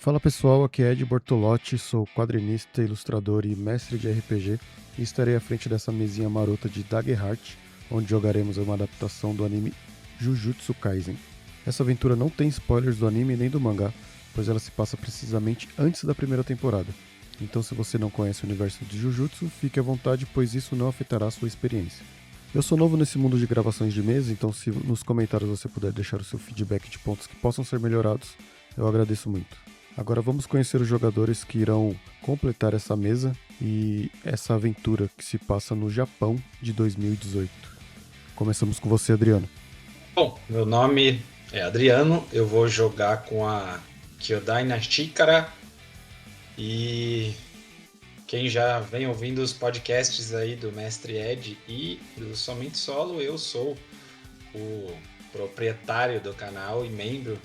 Fala pessoal, aqui é Ed Bortolotti, sou quadrinista, ilustrador e mestre de RPG e estarei à frente dessa mesinha marota de Daggerheart, onde jogaremos uma adaptação do anime Jujutsu Kaisen. Essa aventura não tem spoilers do anime nem do mangá, pois ela se passa precisamente antes da primeira temporada. Então se você não conhece o universo de Jujutsu, fique à vontade, pois isso não afetará a sua experiência. Eu sou novo nesse mundo de gravações de mesa, então se nos comentários você puder deixar o seu feedback de pontos que possam ser melhorados, eu agradeço muito. Agora vamos conhecer os jogadores que irão completar essa mesa e essa aventura que se passa no Japão de 2018. Começamos com você, Adriano. Bom, meu nome é Adriano, eu vou jogar com a Kyodai na Shikara e quem já vem ouvindo os podcasts aí do Mestre Ed e do Somente Solo, eu sou o proprietário do canal e membro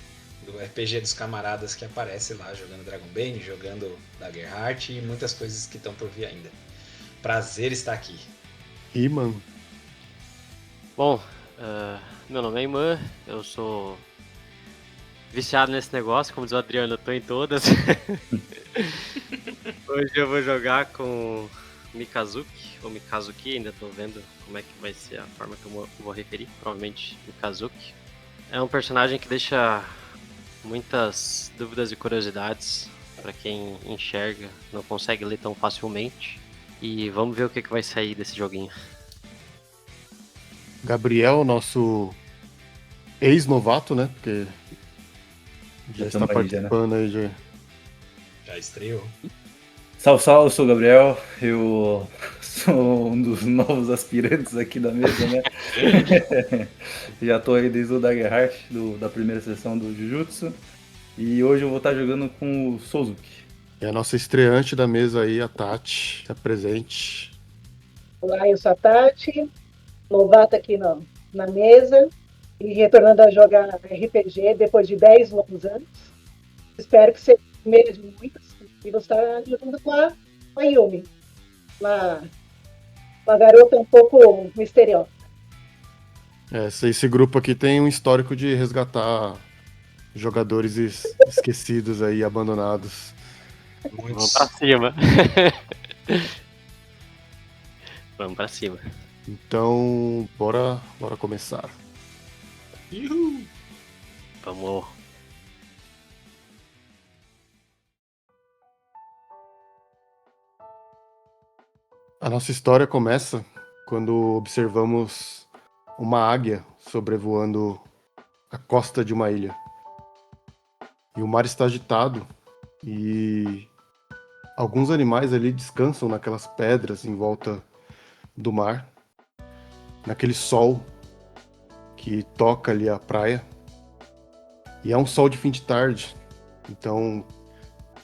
do RPG dos Camaradas que aparece lá jogando Dragonbane, jogando Daggerheart e muitas coisas que estão por vir ainda. Prazer estar aqui. Iman. Bom, meu nome é Iman, eu sou viciado nesse negócio, como diz o Adriano, eu tô em todas. Hoje eu vou jogar com Mikazuki, ou Mikazuki, ainda tô vendo como é que vai ser a forma que eu vou referir, provavelmente Mikazuki. É um personagem que deixa muitas dúvidas e curiosidades para quem enxerga, não consegue ler tão facilmente. E vamos ver o que vai sair desse joguinho. Gabriel, nosso ex-novato, né? Porque já está participando aí de... Já estreou. Salve, salve, eu sou o Gabriel, eu sou um dos novos aspirantes aqui da mesa, né? Já tô aí desde o Daggerheart, da primeira sessão do Jujutsu, e hoje eu vou estar jogando com o Souzuki. E a nossa estreante da mesa aí, a Tati, está presente. Olá, eu sou a Tati, novata aqui na mesa e retornando a jogar RPG depois de 10 longos anos. Espero que seja o primeiro de muitos. E você está jogando com a Yumi, uma garota um pouco misteriosa. Esse grupo aqui tem um histórico de resgatar jogadores esquecidos aí, abandonados. Vamos pra cima. Vamos pra cima. Então, bora começar. Uhul. Vamos. A nossa história começa quando observamos uma águia sobrevoando a costa de uma ilha. E o mar está agitado e alguns animais ali descansam naquelas pedras em volta do mar, naquele sol que toca ali a praia. E é um sol de fim de tarde, então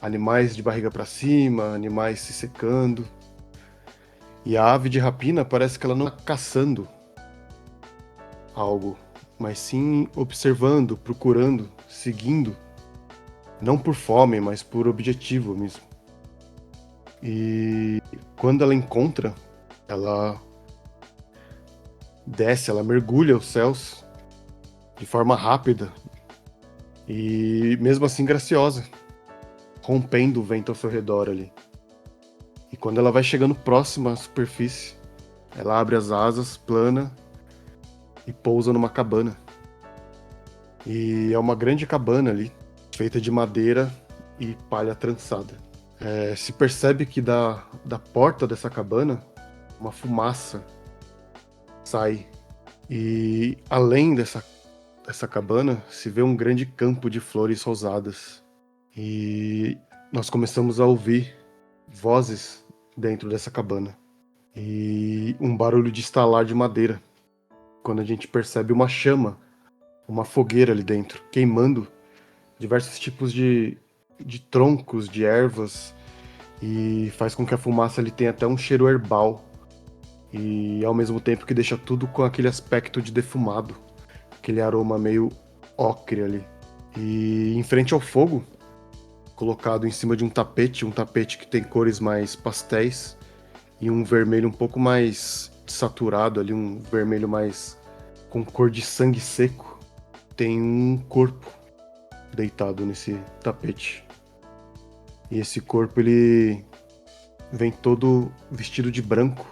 animais de barriga para cima, animais se secando. E a ave de rapina parece que ela não está caçando algo, mas sim observando, procurando, seguindo. Não por fome, mas por objetivo mesmo. E quando ela encontra, ela desce, ela mergulha os céus de forma rápida e mesmo assim graciosa, rompendo o vento ao seu redor ali. E quando ela vai chegando próxima à superfície, ela abre as asas, plana e pousa numa cabana. E é uma grande cabana ali, feita de madeira e palha trançada. Se percebe que da porta dessa cabana, uma fumaça sai. E além dessa cabana, se vê um grande campo de flores rosadas. E nós começamos a ouvir vozes dentro dessa cabana. E um barulho de estalar de madeira. Quando a gente percebe uma chama, uma fogueira ali dentro, queimando diversos tipos de troncos, de ervas, e faz com que a fumaça ali tenha até um cheiro herbal, e ao mesmo tempo que deixa tudo com aquele aspecto de defumado, aquele aroma meio ocre ali. E em frente ao fogo, colocado em cima de um tapete que tem cores mais pastéis, e um vermelho um pouco mais saturado ali, um vermelho mais com cor de sangue seco, tem um corpo deitado nesse tapete. E esse corpo, ele vem todo vestido de branco.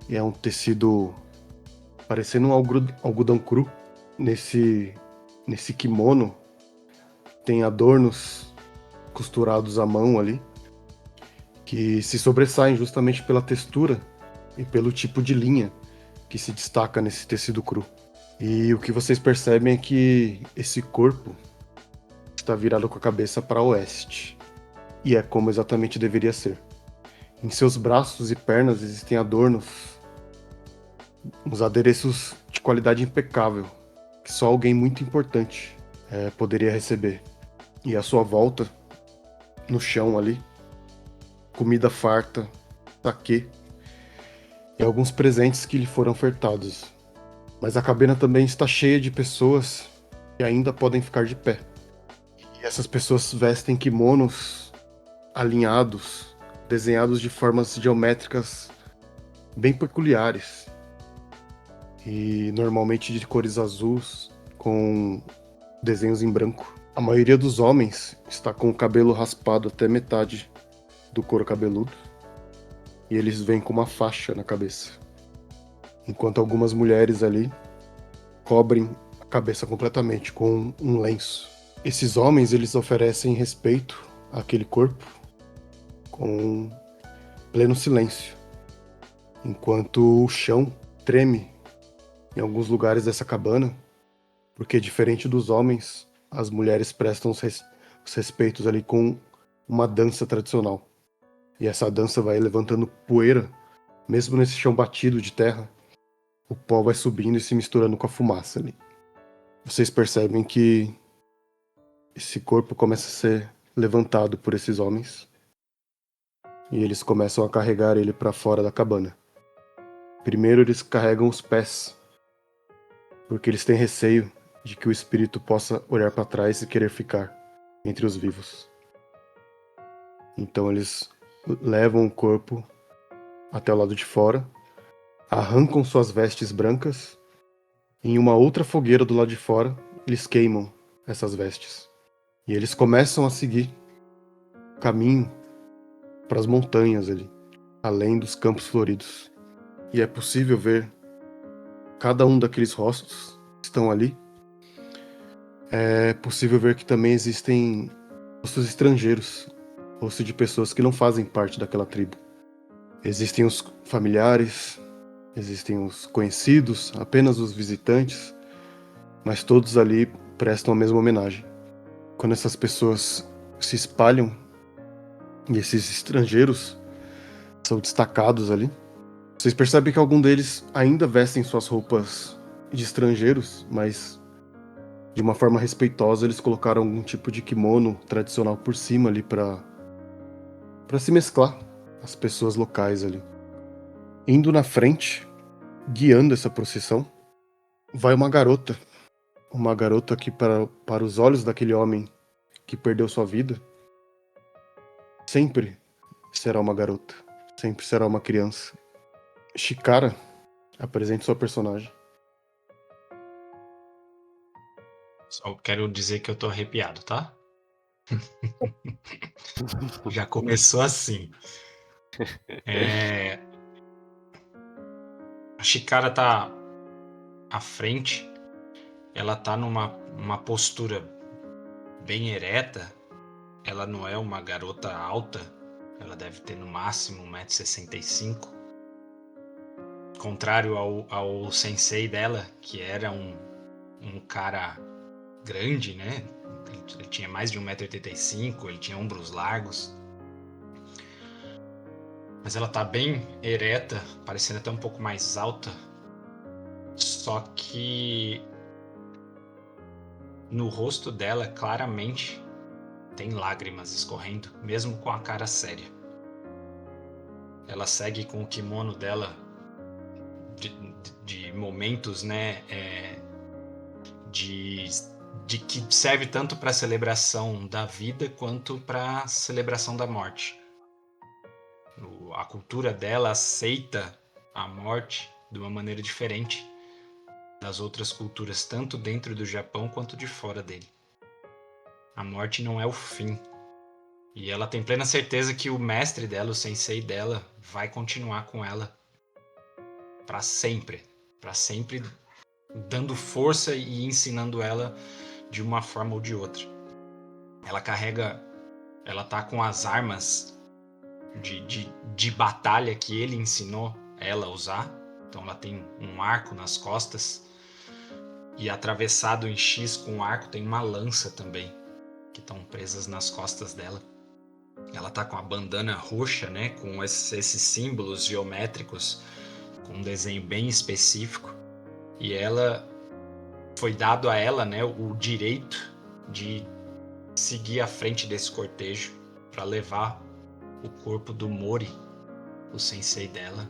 E é um tecido parecendo um algodão cru. Nesse kimono tem adornos costurados à mão ali, que se sobressaem justamente pela textura e pelo tipo de linha que se destaca nesse tecido cru. E o que vocês percebem é que esse corpo está virado com a cabeça para oeste. E é como exatamente deveria ser. Em seus braços e pernas existem adornos, uns adereços de qualidade impecável, que só alguém muito importante poderia receber. E à sua volta, no chão ali, comida farta, saquê e alguns presentes que lhe foram ofertados. Mas a cabana também está cheia de pessoas que ainda podem ficar de pé. E essas pessoas vestem kimonos alinhados, desenhados de formas geométricas bem peculiares. E normalmente de cores azuis, com desenhos em branco. A maioria dos homens está com o cabelo raspado até metade do couro cabeludo. E eles vêm com uma faixa na cabeça. Enquanto algumas mulheres ali cobrem a cabeça completamente com um lenço. Esses homens, eles oferecem respeito àquele corpo com pleno silêncio. Enquanto o chão treme em alguns lugares dessa cabana, porque diferente dos homens, as mulheres prestam os respeitos ali com uma dança tradicional. E essa dança vai levantando poeira, mesmo nesse chão batido de terra, o pó vai subindo e se misturando com a fumaça ali. Vocês percebem que esse corpo começa a ser levantado por esses homens e eles começam a carregar ele para fora da cabana. Primeiro eles carregam os pés, porque eles têm receio de que o espírito possa olhar para trás e querer ficar entre os vivos. Então eles levam o corpo até o lado de fora, arrancam suas vestes brancas e em uma outra fogueira do lado de fora eles queimam essas vestes. E eles começam a seguir caminho para as montanhas ali, além dos campos floridos. E é possível ver cada um daqueles rostos que estão ali. É possível ver que também existem rostos estrangeiros, rostos de pessoas que não fazem parte daquela tribo. Existem os familiares, existem os conhecidos, apenas os visitantes, mas todos ali prestam a mesma homenagem. Quando essas pessoas se espalham e esses estrangeiros são destacados ali, vocês percebem que algum deles ainda vestem suas roupas de estrangeiros, mas de uma forma respeitosa eles colocaram algum tipo de kimono tradicional por cima ali para se mesclar as pessoas locais ali. Indo na frente, guiando essa procissão, vai uma garota que para os olhos daquele homem que perdeu sua vida, sempre será uma garota, sempre será uma criança. Chikara, apresente sua personagem. Só quero dizer que eu tô arrepiado, tá? Já começou assim. A Chikara tá à frente, ela tá numa postura bem ereta. Ela não é uma garota alta, ela deve ter no máximo 1,65 m. Contrário ao sensei dela, que era um cara grande, né? Ele tinha mais de 1,85 m, ele tinha ombros largos. Mas ela tá bem ereta, parecendo até um pouco mais alta. Só que no rosto dela, claramente, tem lágrimas escorrendo, mesmo com a cara séria. Ela segue com o kimono dela de momentos, né? De que serve tanto para a celebração da vida quanto para a celebração da morte. A cultura dela aceita a morte de uma maneira diferente das outras culturas, tanto dentro do Japão quanto de fora dele. A morte não é o fim. E ela tem plena certeza que o mestre dela, o sensei dela, vai continuar com ela para sempre, dando força e ensinando ela de uma forma ou de outra. Ela tá com as armas de batalha que ele ensinou ela a usar. Então ela tem um arco nas costas e atravessado em X com o arco tem uma lança também, que estão presas nas costas dela. Ela tá com a bandana roxa, né, com esses símbolos geométricos, com um desenho bem específico. E ela foi dado a ela, né, o direito de seguir à frente desse cortejo para levar o corpo do Mori, o sensei dela,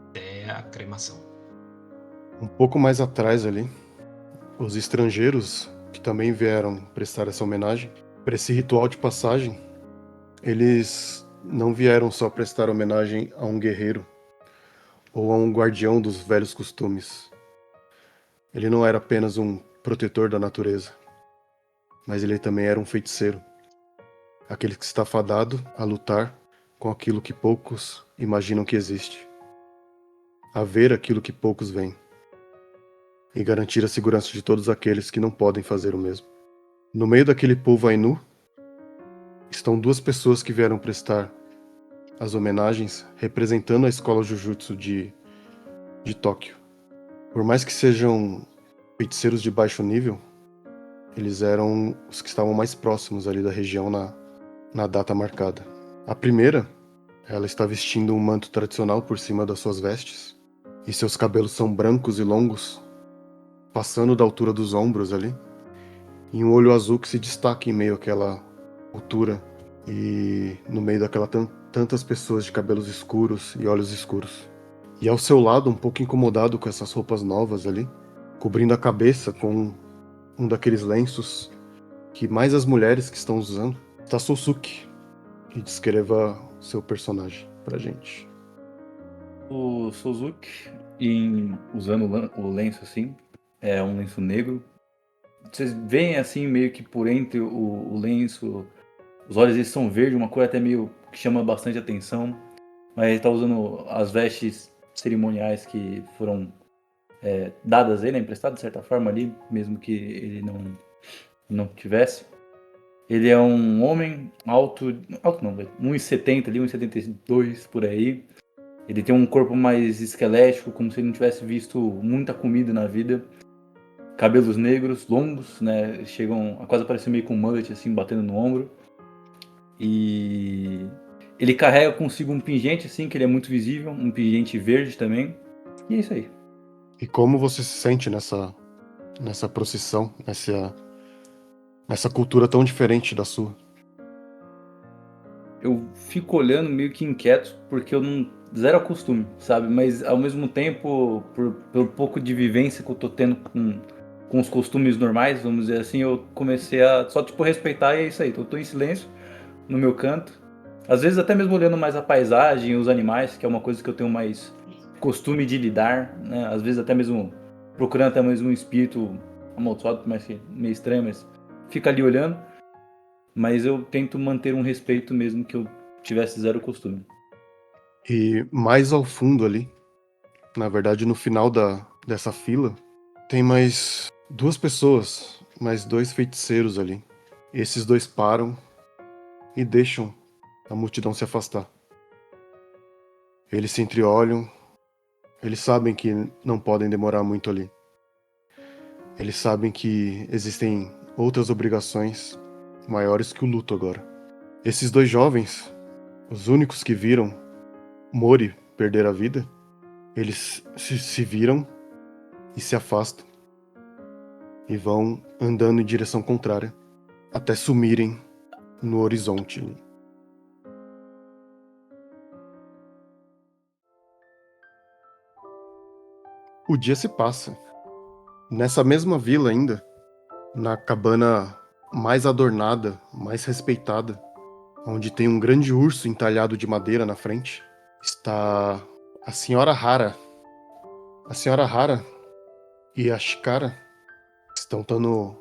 até a cremação. Um pouco mais atrás ali, os estrangeiros que também vieram prestar essa homenagem, para esse ritual de passagem, eles não vieram só prestar homenagem a um guerreiro ou a um guardião dos velhos costumes. Ele não era apenas um protetor da natureza, mas ele também era um feiticeiro, aquele que está fadado a lutar com aquilo que poucos imaginam que existe, a ver aquilo que poucos veem, e garantir a segurança de todos aqueles que não podem fazer o mesmo. No meio daquele povo Ainu, estão duas pessoas que vieram prestar as homenagens representando a escola Jujutsu de Tóquio. Por mais que sejam feiticeiros de baixo nível, eles eram os que estavam mais próximos ali da região na data marcada. A primeira, ela está vestindo um manto tradicional por cima das suas vestes, e seus cabelos são brancos e longos, passando da altura dos ombros ali, e um olho azul que se destaca em meio àquela altura e no meio daquela tantas pessoas de cabelos escuros e olhos escuros. E ao seu lado, um pouco incomodado com essas roupas novas ali, cobrindo a cabeça com um daqueles lenços que mais as mulheres que estão usando, está Sosuke. E descreva seu personagem pra gente. O Suzuki, usando o lenço assim, é um lenço negro. Vocês veem assim meio que por entre o lenço, os olhos eles são verdes, uma cor até meio que chama bastante atenção. Mas ele tá usando as vestes cerimoniais que foram dadas a ele, emprestadas de certa forma ali, mesmo que ele não tivesse. Ele é um homem alto não, 1,70 ali, 1,72 por aí. Ele tem um corpo mais esquelético, como se ele não tivesse visto muita comida na vida. Cabelos negros, longos, né? Chegam a quase parecer meio com um mullet, assim, batendo no ombro. E ele carrega consigo um pingente, assim, que ele é muito visível, um pingente verde também. E é isso aí. E como você se sente nessa procissão, nessa cultura tão diferente da sua? Eu fico olhando meio que inquieto, porque eu não... Zero costume, sabe? Mas ao mesmo tempo, pelo pouco de vivência que eu tô tendo com os costumes normais, vamos dizer assim, eu comecei a só, tipo, respeitar e é isso aí. Eu tô em silêncio, no meu canto. Às vezes até mesmo olhando mais a paisagem, os animais, que é uma coisa que eu tenho mais costume de lidar, né? Às vezes até mesmo procurando até mesmo um espírito amaldiçoado, mas meio estranho, mas fica ali olhando. Mas eu tento manter um respeito mesmo que eu tivesse zero costume. E mais ao fundo ali, na verdade no final dessa fila, tem mais duas pessoas, mais dois feiticeiros ali. Esses dois param e deixam a multidão se afastar. Eles se entreolham, eles sabem que não podem demorar muito ali. Eles sabem que existem outras obrigações maiores que o luto agora. Esses dois jovens, os únicos que viram Mori perder a vida, eles se viram e se afastam e vão andando em direção contrária até sumirem no horizonte. O dia se passa. Nessa mesma vila ainda, na cabana mais adornada, mais respeitada, onde tem um grande urso entalhado de madeira na frente, está a senhora Hara. A senhora Hara e a Chikara estão tendo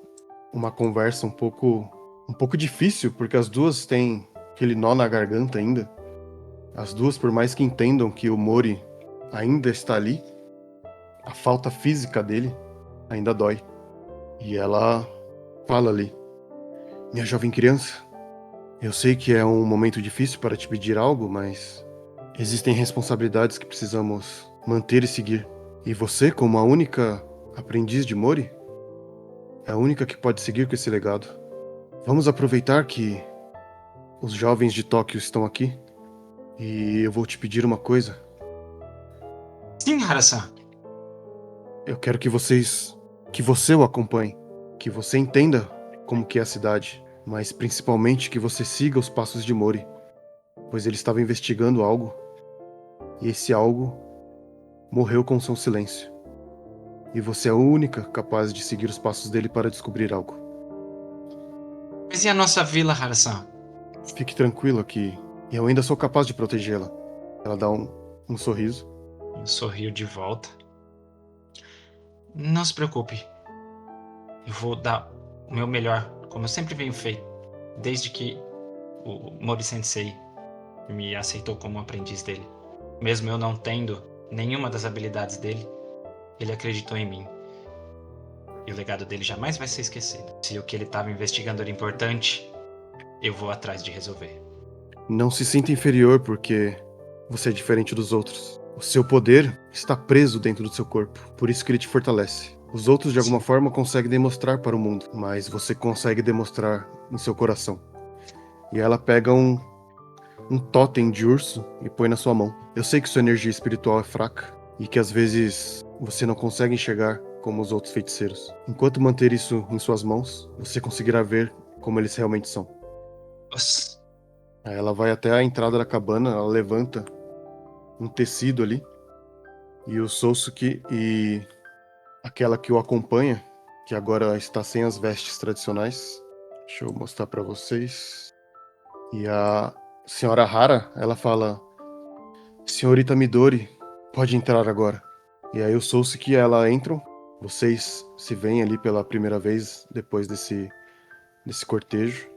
uma conversa um pouco difícil, porque as duas têm aquele nó na garganta ainda. As duas, por mais que entendam que o Mori ainda está ali, a falta física dele ainda dói. E ela fala ali: minha jovem criança, eu sei que é um momento difícil para te pedir algo, mas existem responsabilidades que precisamos manter e seguir. E você, como a única aprendiz de Mori, é a única que pode seguir com esse legado. Vamos aproveitar que os jovens de Tóquio estão aqui e eu vou te pedir uma coisa. Sim, Hara-san. Eu quero que você o acompanhe, que você entenda como que é a cidade, mas principalmente que você siga os passos de Mori, pois ele estava investigando algo, e esse algo morreu com seu silêncio. E você é a única capaz de seguir os passos dele para descobrir algo. Mas e a nossa vila, Hara-san? Fique tranquila que eu ainda sou capaz de protegê-la. Ela dá um sorriso. Eu sorrio de volta. Não se preocupe. Eu vou dar o meu melhor, como eu sempre venho feito, desde que o Mori Sensei me aceitou como aprendiz dele. Mesmo eu não tendo nenhuma das habilidades dele, ele acreditou em mim. E o legado dele jamais vai ser esquecido. Se o que ele estava investigando era importante, eu vou atrás de resolver. Não se sinta inferior porque você é diferente dos outros. O seu poder está preso dentro do seu corpo, por isso que ele te fortalece. Os outros, de alguma forma, conseguem demonstrar para o mundo, mas você consegue demonstrar em seu coração. E ela pega um totem de urso e põe na sua mão. Eu sei que sua energia espiritual é fraca e que às vezes você não consegue enxergar como os outros feiticeiros. Enquanto manter isso em suas mãos, você conseguirá ver como eles realmente são. Nossa. Aí ela vai até a entrada da cabana, ela levanta um tecido ali, e o Sousuke e aquela que o acompanha, que agora está sem as vestes tradicionais. Deixa eu mostrar para vocês. E a senhora Hara, ela fala: senhorita Midori, pode entrar agora. E aí o Sousuke e ela entram. Vocês se veem ali pela primeira vez depois desse cortejo,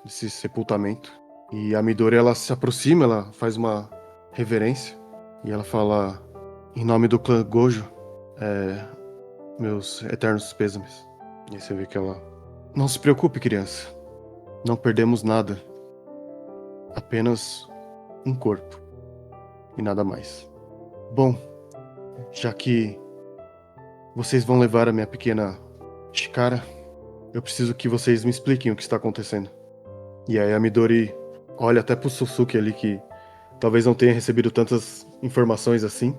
desse sepultamento. E a Midori, ela se aproxima, ela faz uma reverência. E ela fala: em nome do clã Gojo, meus eternos pêsames. E aí você vê que ela: não se preocupe, criança. Não perdemos nada. Apenas um corpo. E nada mais. Bom, já que vocês vão levar a minha pequena Chikara, eu preciso que vocês me expliquem o que está acontecendo. E aí a Midori olha até pro Sousuke ali, que talvez não tenha recebido tantas informações assim.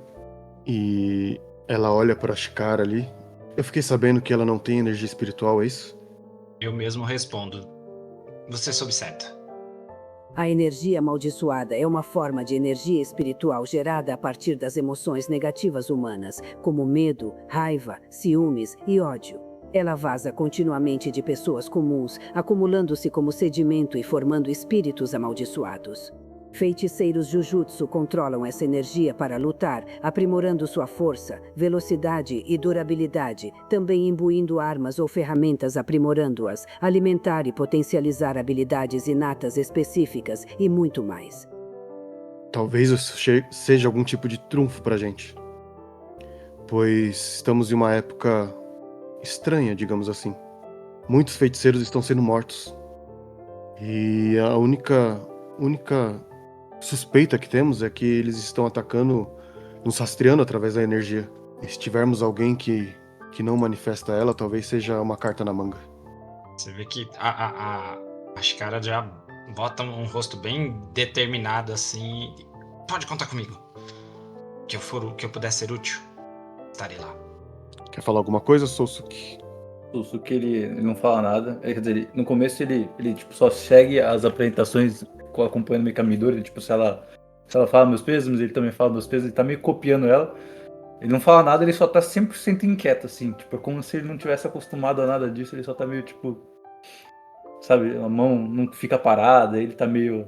E ela olha pra Chikara ali. Eu fiquei sabendo que ela não tem energia espiritual, é isso? Eu mesmo respondo. Você soube certo. A energia amaldiçoada é uma forma de energia espiritual gerada a partir das emoções negativas humanas, como medo, raiva, ciúmes e ódio. Ela vaza continuamente de pessoas comuns, acumulando-se como sedimento e formando espíritos amaldiçoados. Feiticeiros Jujutsu controlam essa energia para lutar, aprimorando sua força, velocidade e durabilidade, também imbuindo armas ou ferramentas aprimorando-as, alimentar e potencializar habilidades inatas específicas e muito mais. Talvez isso seja algum tipo de trunfo pra gente. Pois estamos em uma época estranha, digamos assim. Muitos feiticeiros estão sendo mortos. E a única suspeita que temos é que eles estão atacando, nos rastreando através da energia. E se tivermos alguém que não manifesta ela, talvez seja uma carta na manga. Você vê que a Chikara já bota um rosto bem determinado assim. Pode contar comigo. Que eu puder ser útil, estarei lá. Quer falar alguma coisa, Sousuke? O Sousuke, ele não fala nada. Quer dizer, no começo ele tipo, só segue as apresentações acompanhando meio que a Midori. Tipo, se ela fala meus pêsames, ele também fala meus pêsames, ele tá meio copiando ela. Ele não fala nada, ele só tá 100% inquieto, assim. Tipo, é como se ele não tivesse acostumado a nada disso, ele só tá meio, tipo... Sabe, a mão não fica parada, ele tá meio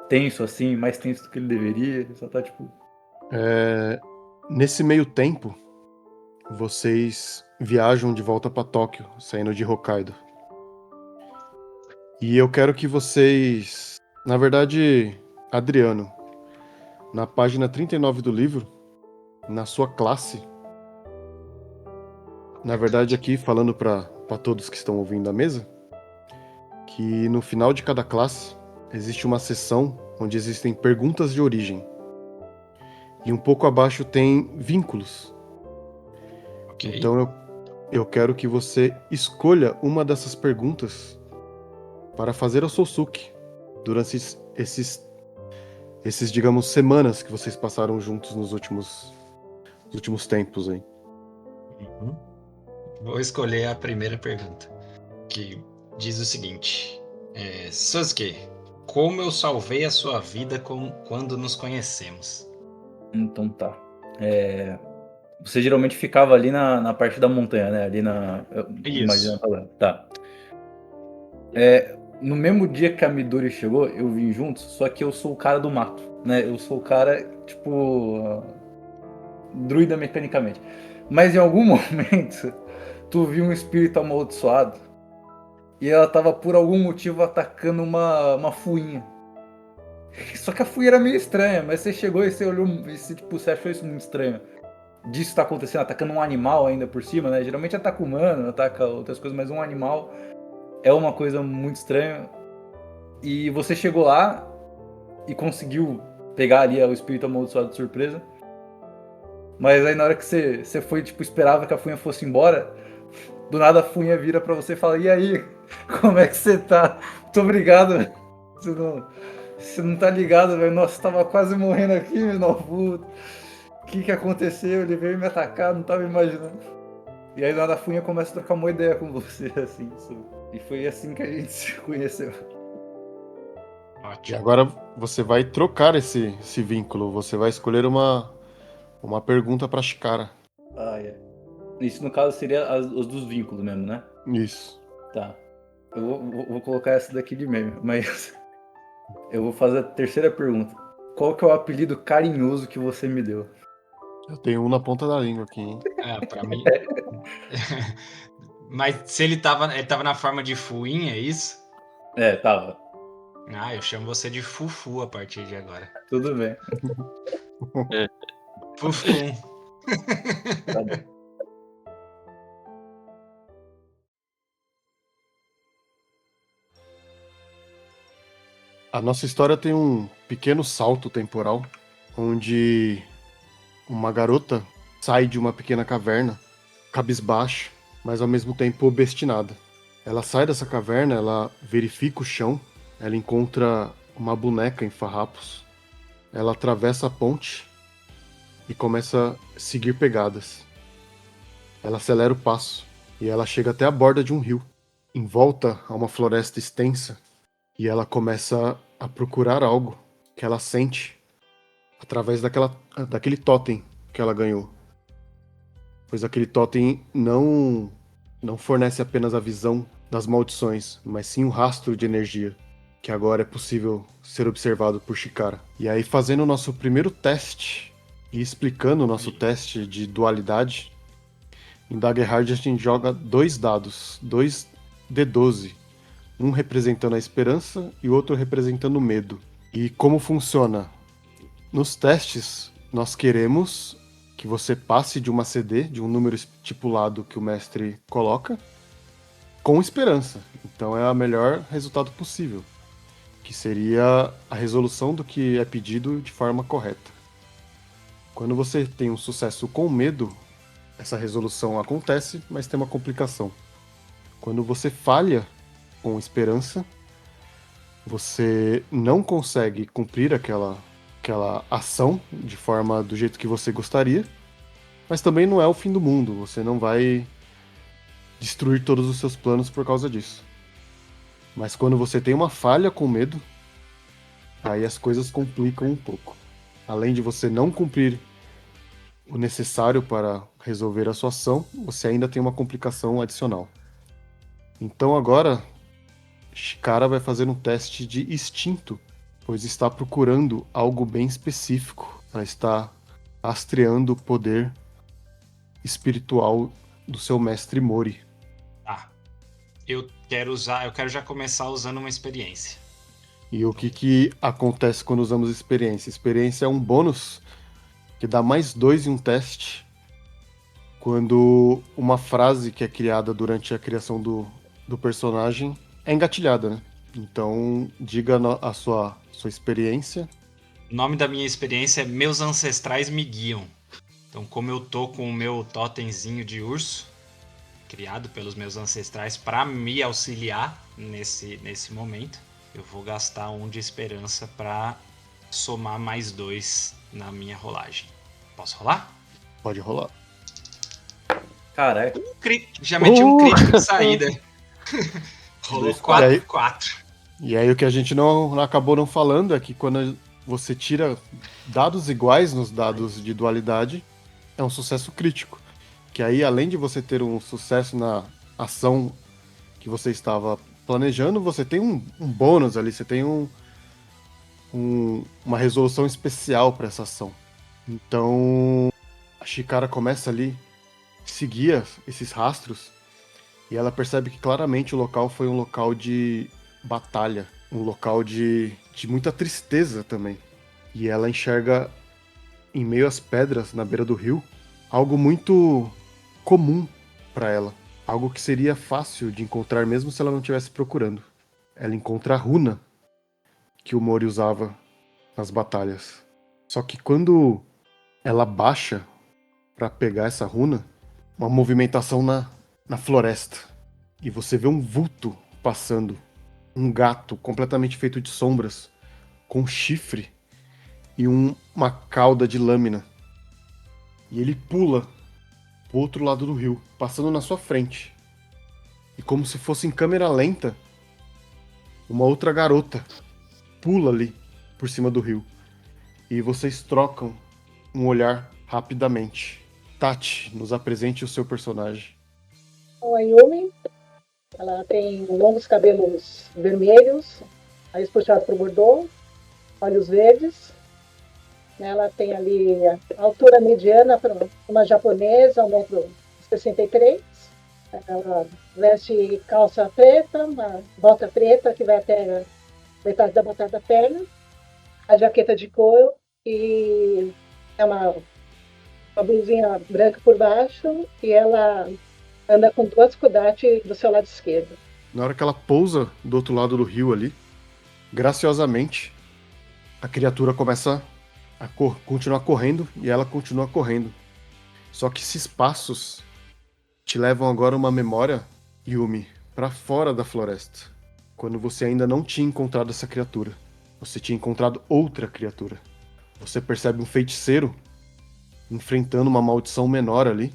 tenso, assim, mais tenso do que ele deveria. Ele só tá, tipo... Nesse meio tempo, vocês viajam de volta pra Tóquio, saindo de Hokkaido. E eu quero que vocês Na verdade, Adriano, na página 39 do livro, na sua classe, na verdade aqui falando para todos que estão ouvindo a mesa, que no final de cada classe existe uma seção onde existem perguntas de origem. E um pouco abaixo tem vínculos. Ok. Então eu quero que você escolha uma dessas perguntas para fazer ao Sousuke durante esses, digamos, semanas que vocês passaram juntos nos últimos tempos aí. Uhum. Vou escolher a primeira pergunta, que diz o seguinte: Sasuke, como eu salvei a sua vida quando nos conhecemos? Então tá. Você geralmente ficava ali na parte da montanha, né? Ali na. Imagina falando. Tá. No mesmo dia que a Midori chegou, eu vim junto, só que eu sou o cara do mato, né? Eu sou o cara, tipo. Druida mecanicamente. Mas em algum momento, tu viu um espírito amaldiçoado e ela tava por algum motivo atacando uma fuinha. Só que a fuinha era meio estranha, mas você chegou e você olhou e você achou isso muito estranho. Disso tá acontecendo, atacando um animal ainda por cima, né? Geralmente ataca humano, ataca outras coisas, mas um animal é uma coisa muito estranha. E você chegou lá e conseguiu pegar ali o espírito amaldiçoado de surpresa. Mas aí na hora que você foi, tipo, esperava que a Funha fosse embora, do nada a Funha vira pra você e fala: "E aí, como é que você tá? Muito obrigado, velho. Você não tá ligado, velho. Nossa, tava quase morrendo aqui, meu puto. O que aconteceu? Ele veio me atacar, não tava imaginando." E aí do nada a Funha começa a trocar uma ideia com você, assim. E foi assim que a gente se conheceu. E Ótimo. agora você vai trocar esse vínculo. Você vai escolher uma pergunta para Chikara. Isso no caso seria os dos vínculos mesmo, né? Isso. Tá. Eu vou colocar essa daqui de meme, mas eu vou fazer a terceira pergunta. Qual que é o apelido carinhoso que você me deu? Eu tenho um na ponta da língua aqui, hein? Pra mim. Mas se ele tava na forma de fuinha, é isso? Tava. Eu chamo você de Fufu a partir de agora. Tudo bem. Fufum. Tá bom. A nossa história tem um pequeno salto temporal, onde uma garota sai de uma pequena caverna, cabisbaixa, mas ao mesmo tempo obstinada. Ela sai dessa caverna, ela verifica o chão, ela encontra uma boneca em farrapos. Ela atravessa a ponte e começa a seguir pegadas. Ela acelera o passo e ela chega até a borda de um rio. Em volta a uma floresta extensa, e ela começa a procurar algo que ela sente através daquele totem que ela ganhou. Pois aquele totem não fornece apenas a visão das maldições, mas sim um rastro de energia, que agora é possível ser observado por Chikara. E aí, fazendo o nosso primeiro teste e explicando o nosso teste de dualidade, em Daggerhard a gente joga 2 dados, 2 D12, um representando a esperança e o outro representando o medo. E como funciona? Nos testes, nós queremos que você passe de uma CD, de um número estipulado que o mestre coloca, com esperança. Então é o melhor resultado possível, que seria a resolução do que é pedido de forma correta. Quando você tem um sucesso com medo, essa resolução acontece, mas tem uma complicação. Quando você falha com esperança, você não consegue cumprir aquela ação de forma do jeito que você gostaria, mas também não é o fim do mundo, você não vai destruir todos os seus planos por causa disso. Mas quando você tem uma falha com medo, aí as coisas complicam um pouco. Além de você não cumprir o necessário para resolver a sua ação, você ainda tem uma complicação adicional. Então agora, Chikara vai fazer um teste de instinto, pois está procurando algo bem específico. Ela está rastreando o poder espiritual do seu mestre Mori. Eu quero já começar usando uma experiência. E o que acontece quando usamos experiência? Experiência é um bônus que dá mais 2 em um teste quando uma frase que é criada durante a criação do personagem é engatilhada, né? Então, diga a sua experiência. O nome da minha experiência é Meus Ancestrais Me Guiam. Então, como eu tô com o meu totemzinho de urso, criado pelos meus ancestrais para me auxiliar nesse momento, eu vou gastar 1 de esperança para somar mais 2 na minha rolagem. Posso rolar? Pode rolar. Caralho. Já meti um crítico de saída. Rolou 4. E aí o que a gente não acabou não falando é que quando você tira dados iguais nos dados de dualidade, é um sucesso crítico. Que aí, além de você ter um sucesso na ação que você estava planejando, você tem um bônus ali, você tem uma resolução especial para essa ação. Então, a Chikara começa ali, seguir esses rastros, e ela percebe que claramente o local foi um local de batalha, um local de muita tristeza também. E ela enxerga, em meio às pedras, na beira do rio, algo muito comum para ela. Algo que seria fácil de encontrar mesmo se ela não estivesse procurando. Ela encontra a runa que o Mori usava nas batalhas. Só que quando ela baixa para pegar essa runa, uma movimentação na floresta. E você vê um vulto passando. Um gato completamente feito de sombras, com chifre e uma cauda de lâmina. E ele pula pro outro lado do rio, passando na sua frente. E como se fosse em câmera lenta, uma outra garota pula ali por cima do rio. E vocês trocam um olhar rapidamente. Tati, nos apresente o seu personagem. A Yumi, ela tem longos cabelos vermelhos, aí puxado para o bordô, olhos verdes. Ela tem ali a altura mediana para uma japonesa, 1,63 m. Ela veste calça preta, uma bota preta que vai até metade da batata da perna, a jaqueta de couro e é uma blusinha branca por baixo, e ela anda com 2 kudachi do seu lado esquerdo. Na hora que ela pousa do outro lado do rio ali, graciosamente, a criatura começa a continuar correndo e ela continua correndo. Só que esses passos te levam agora uma memória, Yumi, para fora da floresta. Quando você ainda não tinha encontrado essa criatura. Você tinha encontrado outra criatura. Você percebe um feiticeiro enfrentando uma maldição menor ali.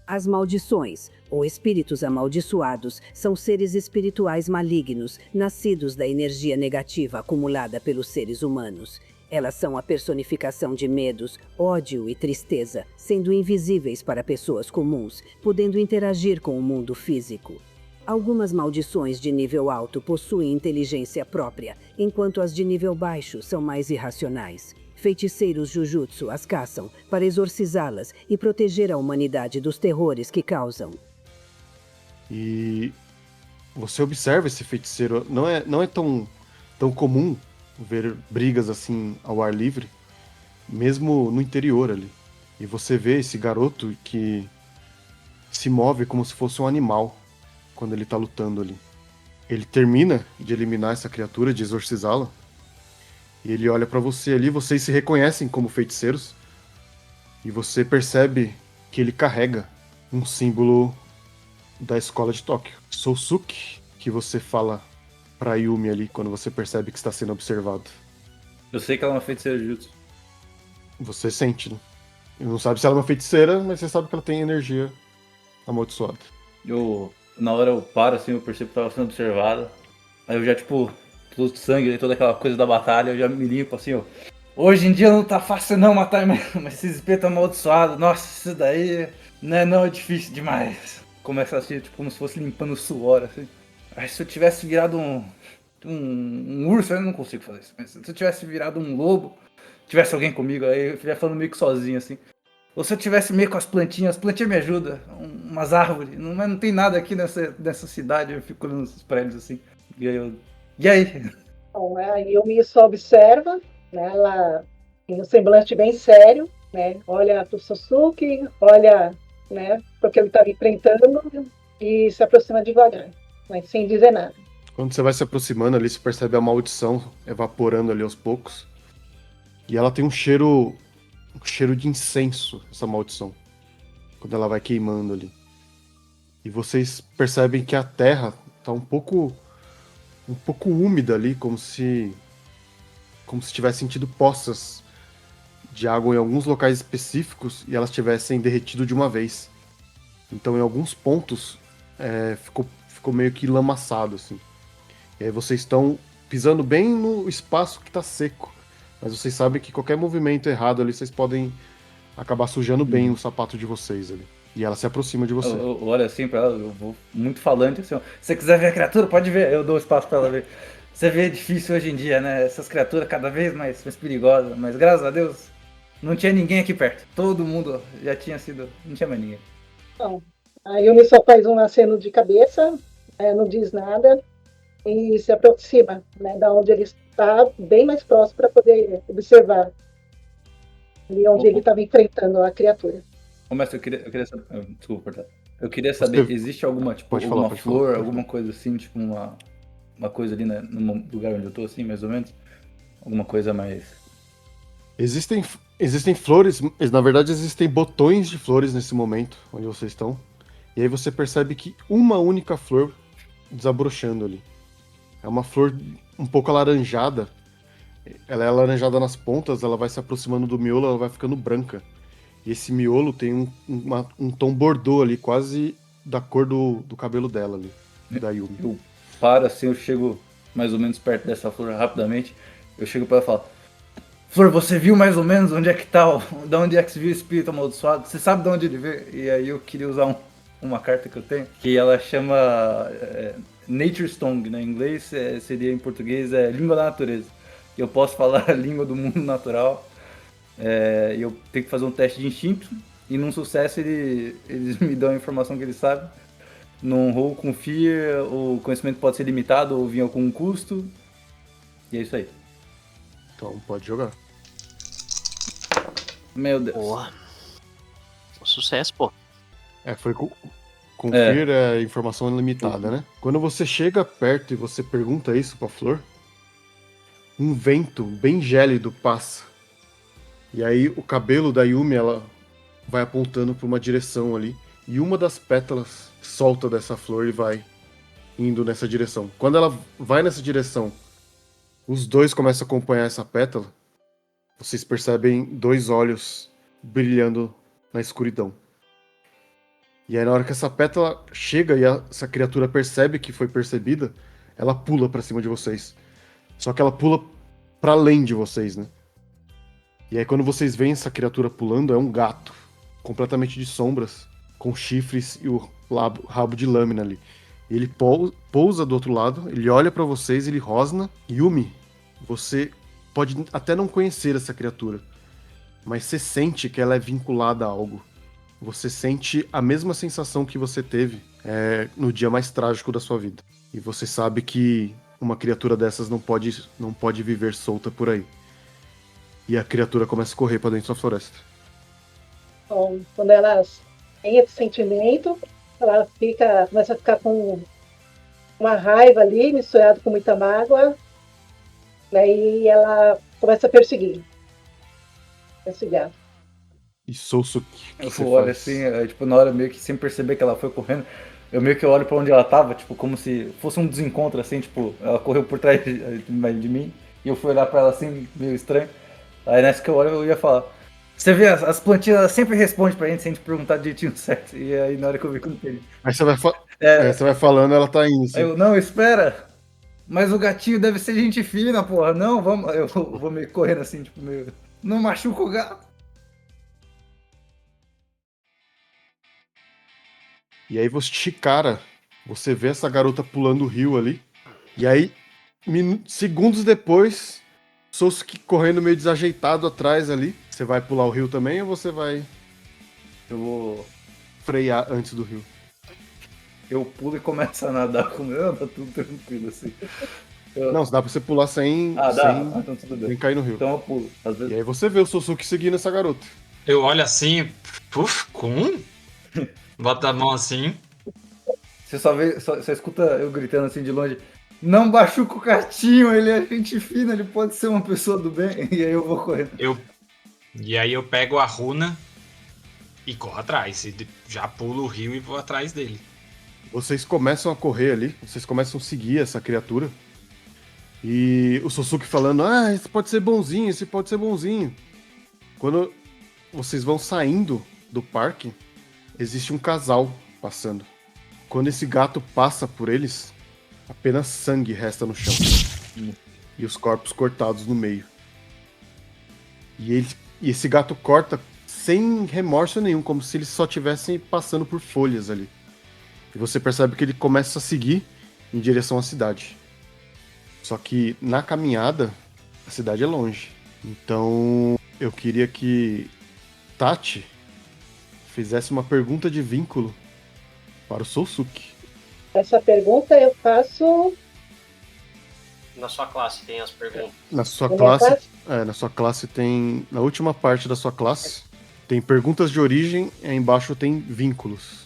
As maldições, ou espíritos amaldiçoados, são seres espirituais malignos, nascidos da energia negativa acumulada pelos seres humanos. Elas são a personificação de medos, ódio e tristeza, sendo invisíveis para pessoas comuns, podendo interagir com o mundo físico. Algumas maldições de nível alto possuem inteligência própria, enquanto as de nível baixo são mais irracionais. Feiticeiros Jujutsu as caçam para exorcizá-las e proteger a humanidade dos terrores que causam. E você observa esse feiticeiro. Não é tão comum ver brigas assim ao ar livre, mesmo no interior ali. E você vê esse garoto que se move como se fosse um animal quando ele tá lutando ali. Ele termina de eliminar essa criatura, de exorcizá-la, e ele olha pra você ali, vocês se reconhecem como feiticeiros, e você percebe que ele carrega um símbolo da escola de Tóquio. Sousuke, que você fala pra Yumi ali quando você percebe que está sendo observado. Eu sei que ela é uma feiticeira de jutsu. Você sente, né? Não sabe se ela é uma feiticeira, mas você sabe que ela tem energia amaldiçoada. Na hora eu paro assim, eu percebo que tava sendo observado. Aí eu já, tipo, todo o sangue, toda aquela coisa da batalha, eu já me limpo assim, ó. Hoje em dia não tá fácil não matar mas esses espetos amaldiçoados. Nossa, isso daí não é difícil demais. Começa assim, tipo, como se fosse limpando o suor, assim. Aí se eu tivesse virado um urso, eu não consigo fazer isso. Mas se eu tivesse virado um lobo, tivesse alguém comigo, aí eu estiver falando meio que sozinho, assim. Ou se eu tivesse meio com as plantinhas me ajudam, umas árvores. Mas não tem nada aqui nessa cidade, eu fico olhando os prédios assim. E aí? Bom, a Yumi só observa, né? Ela tem um semblante bem sério, né? Olha para o Sasuke, olha, né, porque ele estava enfrentando e se aproxima devagar, mas sem dizer nada. Quando você vai se aproximando ali, você percebe a maldição evaporando ali aos poucos. E ela tem um cheiro de incenso, essa maldição. Quando ela vai queimando ali. E vocês percebem que a terra tá um pouco úmida ali, como se tivesse sentido poças de água em alguns locais específicos e elas tivessem derretido de uma vez. Então, em alguns pontos, ficou meio que lamaçado, assim. E aí vocês estão pisando bem no espaço que tá seco. Mas vocês sabem que qualquer movimento errado ali, vocês podem acabar sujando bem o sapato de vocês ali. E ela se aproxima de você. Eu olho assim pra ela, eu vou muito falante assim, ó. Se você quiser ver a criatura, pode ver, eu dou espaço pra ela ver. Você vê difícil hoje em dia, né? Essas criaturas cada vez mais perigosas, mas graças a Deus não tinha ninguém aqui perto. Todo mundo já tinha sido. Não tinha mais ninguém. Então, a Yumi só faz um aceno de cabeça, não diz nada e se aproxima, né, da onde ele está, bem mais próximo para poder observar ali onde ele estava enfrentando a criatura. Ô, mestre, eu queria saber. Desculpa, cortar. Eu queria saber, existe alguma, tipo, Pode alguma falar, flor, alguma coisa assim, tipo uma coisa ali no lugar onde eu tô, assim, mais ou menos? Alguma coisa mais. Existem flores, mas na verdade existem botões de flores nesse momento onde vocês estão. E aí você percebe que uma única flor desabrochando ali. É uma flor um pouco alaranjada. Ela é alaranjada nas pontas, ela vai se aproximando do miolo, ela vai ficando branca. E esse miolo tem um tom bordô ali, quase da cor do cabelo dela ali, da Yumi. Eu paro assim, eu chego mais ou menos perto dessa flor rapidamente. Eu chego pra ela e falo: Flor, você viu mais ou menos onde é que tá, de onde é que se viu o espírito amaldiçoado? Você sabe de onde ele veio? E aí eu queria usar uma carta que eu tenho, que ela chama Nature Stone, né? Em inglês seria, em português, língua da natureza. Eu posso falar a língua do mundo natural, e eu tenho que fazer um teste de instinto, e num sucesso eles me dão a informação que eles sabem. Num roll com fear, o conhecimento pode ser limitado ou vir com um custo, e é isso aí. Então pode jogar. Meu Deus. Boa. Sucesso, pô. Foi com Fear é informação limitada, né? Quando você chega perto e você pergunta isso pra flor, um vento bem gélido passa. E aí o cabelo da Yumi, ela vai apontando pra uma direção ali. E uma das pétalas solta dessa flor e vai indo nessa direção. Quando ela vai nessa direção, os dois começam a acompanhar essa pétala. Vocês percebem dois olhos brilhando na escuridão. E aí na hora que essa pétala chega e essa criatura percebe que foi percebida, ela pula pra cima de vocês. Só que ela pula pra além de vocês, né? E aí quando vocês veem essa criatura pulando, é um gato, completamente de sombras, com chifres e o rabo de lâmina ali. E ele pousa do outro lado, ele olha pra vocês, ele rosna. Yumi, você pode até não conhecer essa criatura, mas você sente que ela é vinculada a algo. Você sente a mesma sensação que você teve no dia mais trágico da sua vida. E você sabe que uma criatura dessas não pode viver solta por aí. E a criatura começa a correr pra dentro da floresta. Bom, quando elas têm esse sentimento, ela começa a ficar com uma raiva ali, misturado com muita mágoa, né, e ela começa a perseguir esse gato. E Sousuke, o que você Eu olho faz? assim, tipo, na hora meio que sem perceber que ela foi correndo, eu meio que olho pra onde ela tava, tipo, como se fosse um desencontro, assim, tipo, ela correu por trás de mim, e eu fui olhar pra ela assim, meio estranho. Aí nessa que eu olho, eu ia falar: Você vê, as plantinhas elas sempre respondem pra gente sem a gente perguntar do jeitinho certo. E aí na hora que eu vi que não tem. Aí você vai falando, ela tá indo. Assim. Aí eu, não, espera! Mas o gatinho deve ser gente fina, porra. Não, vamos. Eu vou meio correndo assim, tipo, meio. Não machuca o gato. E aí você vê essa garota pulando o rio ali. E aí, segundos depois, Sousuke correndo meio desajeitado atrás ali. Você vai pular o rio também ou você vai Eu vou. frear antes do rio? Eu pulo e começo a nadar com ela, tá tudo tranquilo assim. Não, dá pra você pular sem, Ah, dá? sem, Ah, então tudo sem bem. cair no rio. Então eu pulo. Às E vezes... aí você vê o Sosuke seguindo essa garota. Eu olho assim, puf, com bota a mão assim. Você só vê, você escuta eu gritando assim de longe. Não machuca o Catinho, ele é gente fina, ele pode ser uma pessoa do bem. E aí eu vou correndo. E aí eu pego a runa e corro atrás. E já pulo o rio e vou atrás dele. Vocês começam a correr ali, vocês começam a seguir essa criatura. E o Sosuke falando, esse pode ser bonzinho, esse pode ser bonzinho. Quando vocês vão saindo do parque, existe um casal passando. Quando esse gato passa por eles, apenas sangue resta no chão. E os corpos cortados no meio. E esse gato corta sem remorso nenhum, como se eles só estivessem passando por folhas ali. E você percebe que ele começa a seguir em direção à cidade. Só que na caminhada, a cidade é longe. Então eu queria que Tati fizesse uma pergunta de vínculo para o Sosuke. Essa pergunta eu faço Na sua classe tem as perguntas. Na sua na minha classe, classe. na sua classe tem, na última parte da sua classe, tem perguntas de origem e aí embaixo tem vínculos.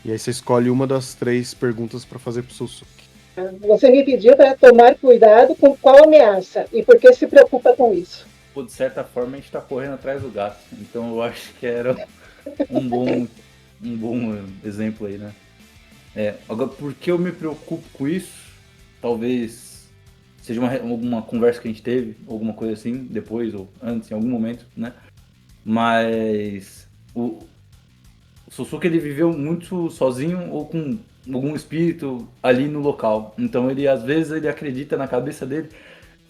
E aí você escolhe uma das 3 perguntas para fazer pro Sosuke. Você me pediu para tomar cuidado com qual ameaça e por que se preocupa com isso. Pô, de certa forma a gente tá correndo atrás do gato. Então eu acho que era um bom exemplo aí, né? Agora, por que eu me preocupo com isso? Talvez seja alguma conversa que a gente teve, alguma coisa assim, depois ou antes, em algum momento, né? Mas o Sosuke, ele viveu muito sozinho ou com algum espírito ali no local. Então ele, às vezes, ele acredita na cabeça dele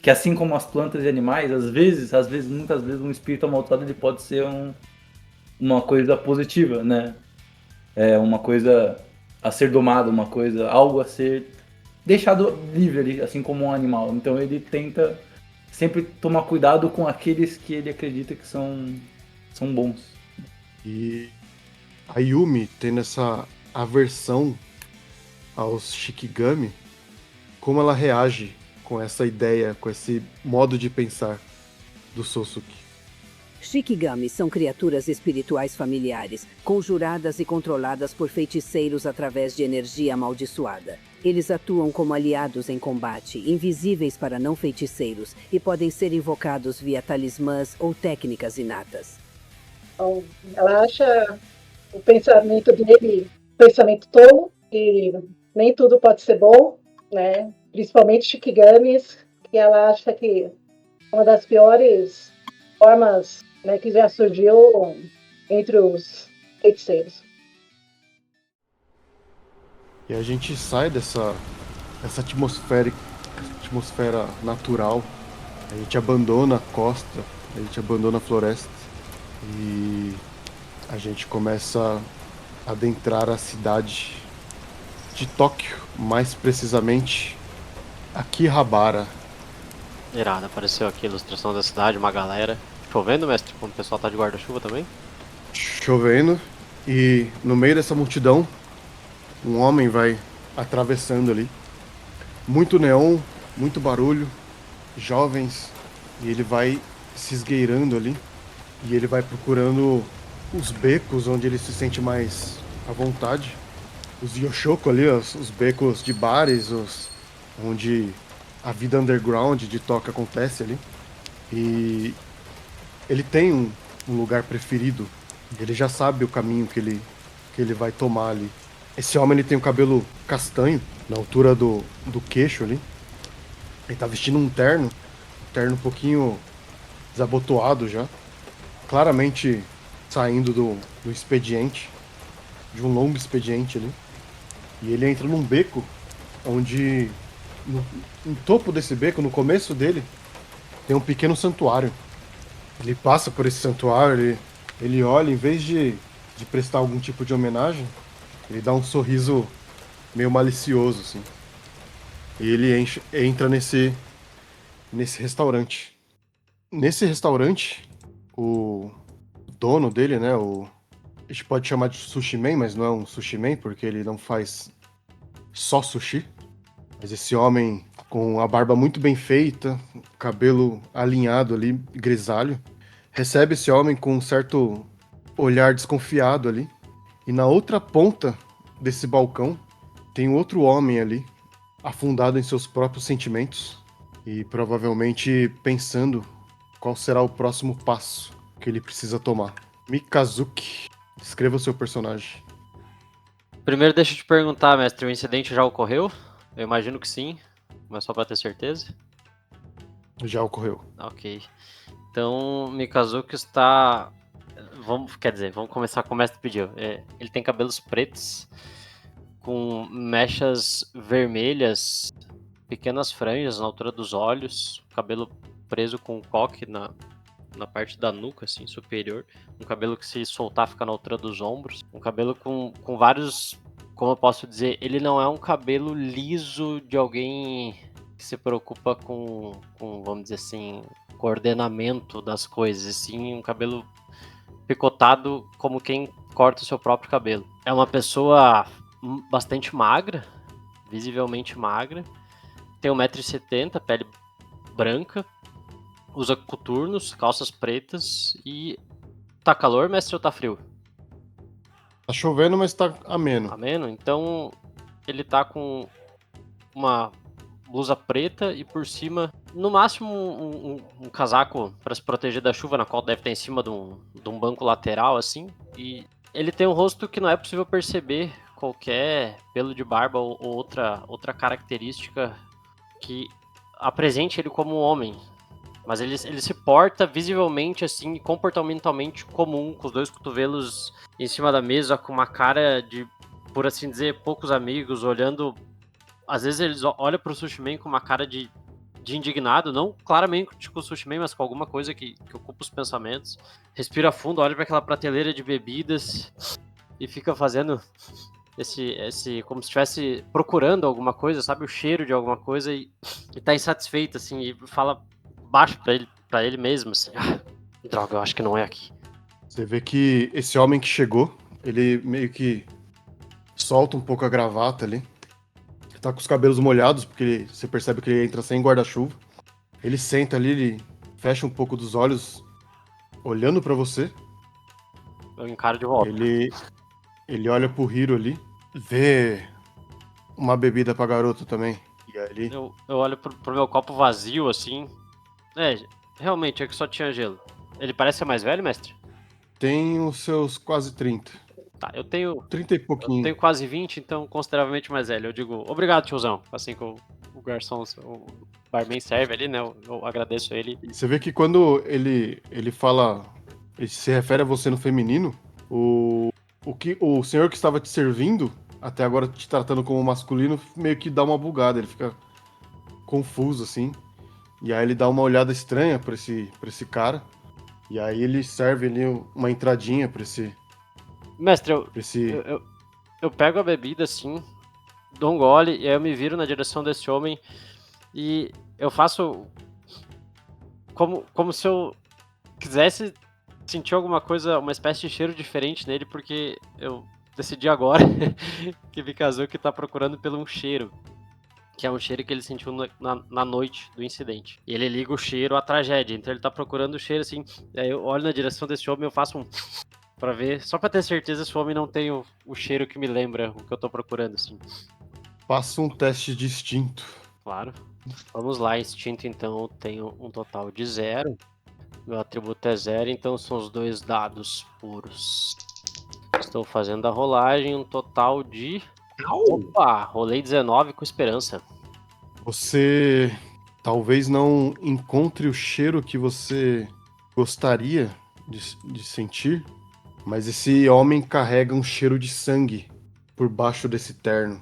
que, assim como as plantas e animais, muitas vezes um espírito amaldiçoado ele pode ser uma coisa positiva, né? Uma coisa a ser domada, algo a ser deixado livre ali, assim como um animal. Então ele tenta sempre tomar cuidado com aqueles que ele acredita que são bons. E a Yumi, tendo essa aversão aos Shikigami, como ela reage com essa ideia, com esse modo de pensar do Sosuke? Shikigami são criaturas espirituais familiares, conjuradas e controladas por feiticeiros através de energia amaldiçoada. Eles atuam como aliados em combate, invisíveis para não feiticeiros, e podem ser invocados via talismãs ou técnicas inatas. Então, ela acha o pensamento dele pensamento tolo e nem tudo pode ser bom, né? Principalmente Shikigamis, que ela acha que uma das piores formas, né, que já surgiu entre os feiticeiros. E a gente sai dessa atmosfera natural, a gente abandona a costa, a gente abandona a floresta e a gente começa a adentrar a cidade de Tóquio, mais precisamente Akihabara. Irado, apareceu aqui a ilustração da cidade, uma galera. Chovendo, mestre? Quando o pessoal tá de guarda-chuva também? Chovendo, e no meio dessa multidão, um homem vai atravessando ali. Muito neon, muito barulho, jovens, e ele vai se esgueirando ali. E ele vai procurando os becos onde ele se sente mais à vontade. Os yoshoko ali, os becos de bares, onde a vida underground de Tóquio acontece ali. E ele tem um lugar preferido. Ele já sabe o caminho que ele vai tomar ali. Esse homem, ele tem o cabelo castanho, na altura do queixo ali. Ele tá vestindo um terno um pouquinho desabotoado já. Claramente saindo do expediente, de um longo expediente ali. E ele entra num beco onde, no topo desse beco, no começo dele, tem um pequeno santuário. Ele passa por esse santuário, ele olha, em vez de prestar algum tipo de homenagem, ele dá um sorriso meio malicioso, assim. E ele entra nesse restaurante. Nesse restaurante, o dono dele, né, a gente pode chamar de sushi man, mas não é um sushi man, porque ele não faz só sushi. Mas esse homem com a barba muito bem feita, cabelo alinhado ali, grisalho, recebe esse homem com um certo olhar desconfiado ali. E na outra ponta desse balcão tem outro homem ali, afundado em seus próprios sentimentos e provavelmente pensando qual será o próximo passo que ele precisa tomar. Mikazuki, descreva o seu personagem. Primeiro, deixa eu te perguntar, mestre, o incidente já ocorreu? Eu imagino que sim, mas só pra ter certeza. Já ocorreu. Ok. Então, Mikazuki está... Vamos começar como o mestre pediu. Ele tem cabelos pretos, com mechas vermelhas, pequenas franjas na altura dos olhos, cabelo preso com um coque na parte da nuca, assim, superior. Um cabelo que se soltar fica na altura dos ombros. Um cabelo com vários... Como eu posso dizer, ele não é um cabelo liso de alguém que se preocupa com vamos dizer assim, coordenamento das coisas, assim, um cabelo picotado como quem corta o seu próprio cabelo. É uma pessoa bastante magra, visivelmente magra, tem 1,70 m, pele branca, usa coturnos, calças pretas e... Tá calor, mestre, ou tá frio? Tá chovendo, mas tá ameno. Ameno? Então ele tá com uma blusa preta e por cima, no máximo, um casaco para se proteger da chuva, na qual deve estar em cima de um banco lateral, assim. E ele tem um rosto que não é possível perceber qualquer pelo de barba ou outra característica que apresente ele como um homem. Mas ele se porta visivelmente, assim, comportamentalmente comum, com os dois cotovelos em cima da mesa, com uma cara de, por assim dizer, poucos amigos, olhando... Às vezes eles olham pro Sushi Man com uma cara de indignado, não claramente com o Sushi Man, mas com alguma coisa que ocupa os pensamentos. Respira fundo, olha para aquela prateleira de bebidas e fica fazendo esse como se estivesse procurando alguma coisa, sabe? O cheiro de alguma coisa e tá insatisfeito, assim, e fala baixo pra ele mesmo, assim. Droga, eu acho que não é aqui. Você vê que esse homem que chegou, ele meio que solta um pouco a gravata ali. Ele tá com os cabelos molhados, porque você percebe que ele entra sem guarda-chuva. Ele senta ali, ele fecha um pouco dos olhos, olhando pra você. Eu encaro de volta. Ele olha pro Hiro ali, vê uma bebida pra garota também. E aí Eu olho pro meu copo vazio, assim. Realmente, é que só tinha gelo. Ele parece ser mais velho, mestre? tem os seus quase 30. Tá, eu tenho 30 e pouquinho. quase 20, então consideravelmente mais velho. Eu digo, obrigado, tiozão. Assim que o garçom, o barman serve ali, né? Eu agradeço ele. Você vê que quando ele fala, ele se refere a você no feminino, o senhor que estava te servindo, até agora te tratando como masculino, meio que dá uma bugada, ele fica confuso assim. E aí ele dá uma olhada estranha pra esse cara. E aí ele serve ali uma entradinha pra esse. Mestre, pra esse... eu pego a bebida assim, dou um gole, e aí eu me viro na direção desse homem e eu faço como se eu quisesse sentir alguma coisa, uma espécie de cheiro diferente nele, porque eu decidi agora que Mikazuki tá procurando pelo um cheiro, que é um cheiro que ele sentiu na noite do incidente. E ele liga o cheiro à tragédia, então ele tá procurando o cheiro assim, aí eu olho na direção desse homem e eu faço um... Pra ver, só pra ter certeza se o homem não tem o cheiro que me lembra o que eu tô procurando, assim. Faça um teste de instinto. Claro. Vamos lá, instinto então eu tenho um total de 0. Meu atributo é 0, então são os 2 dados puros. Estou fazendo a rolagem, um total de... Opa, rolei 19 com esperança. Você talvez não encontre o cheiro que você gostaria de sentir, mas esse homem carrega um cheiro de sangue por baixo desse terno.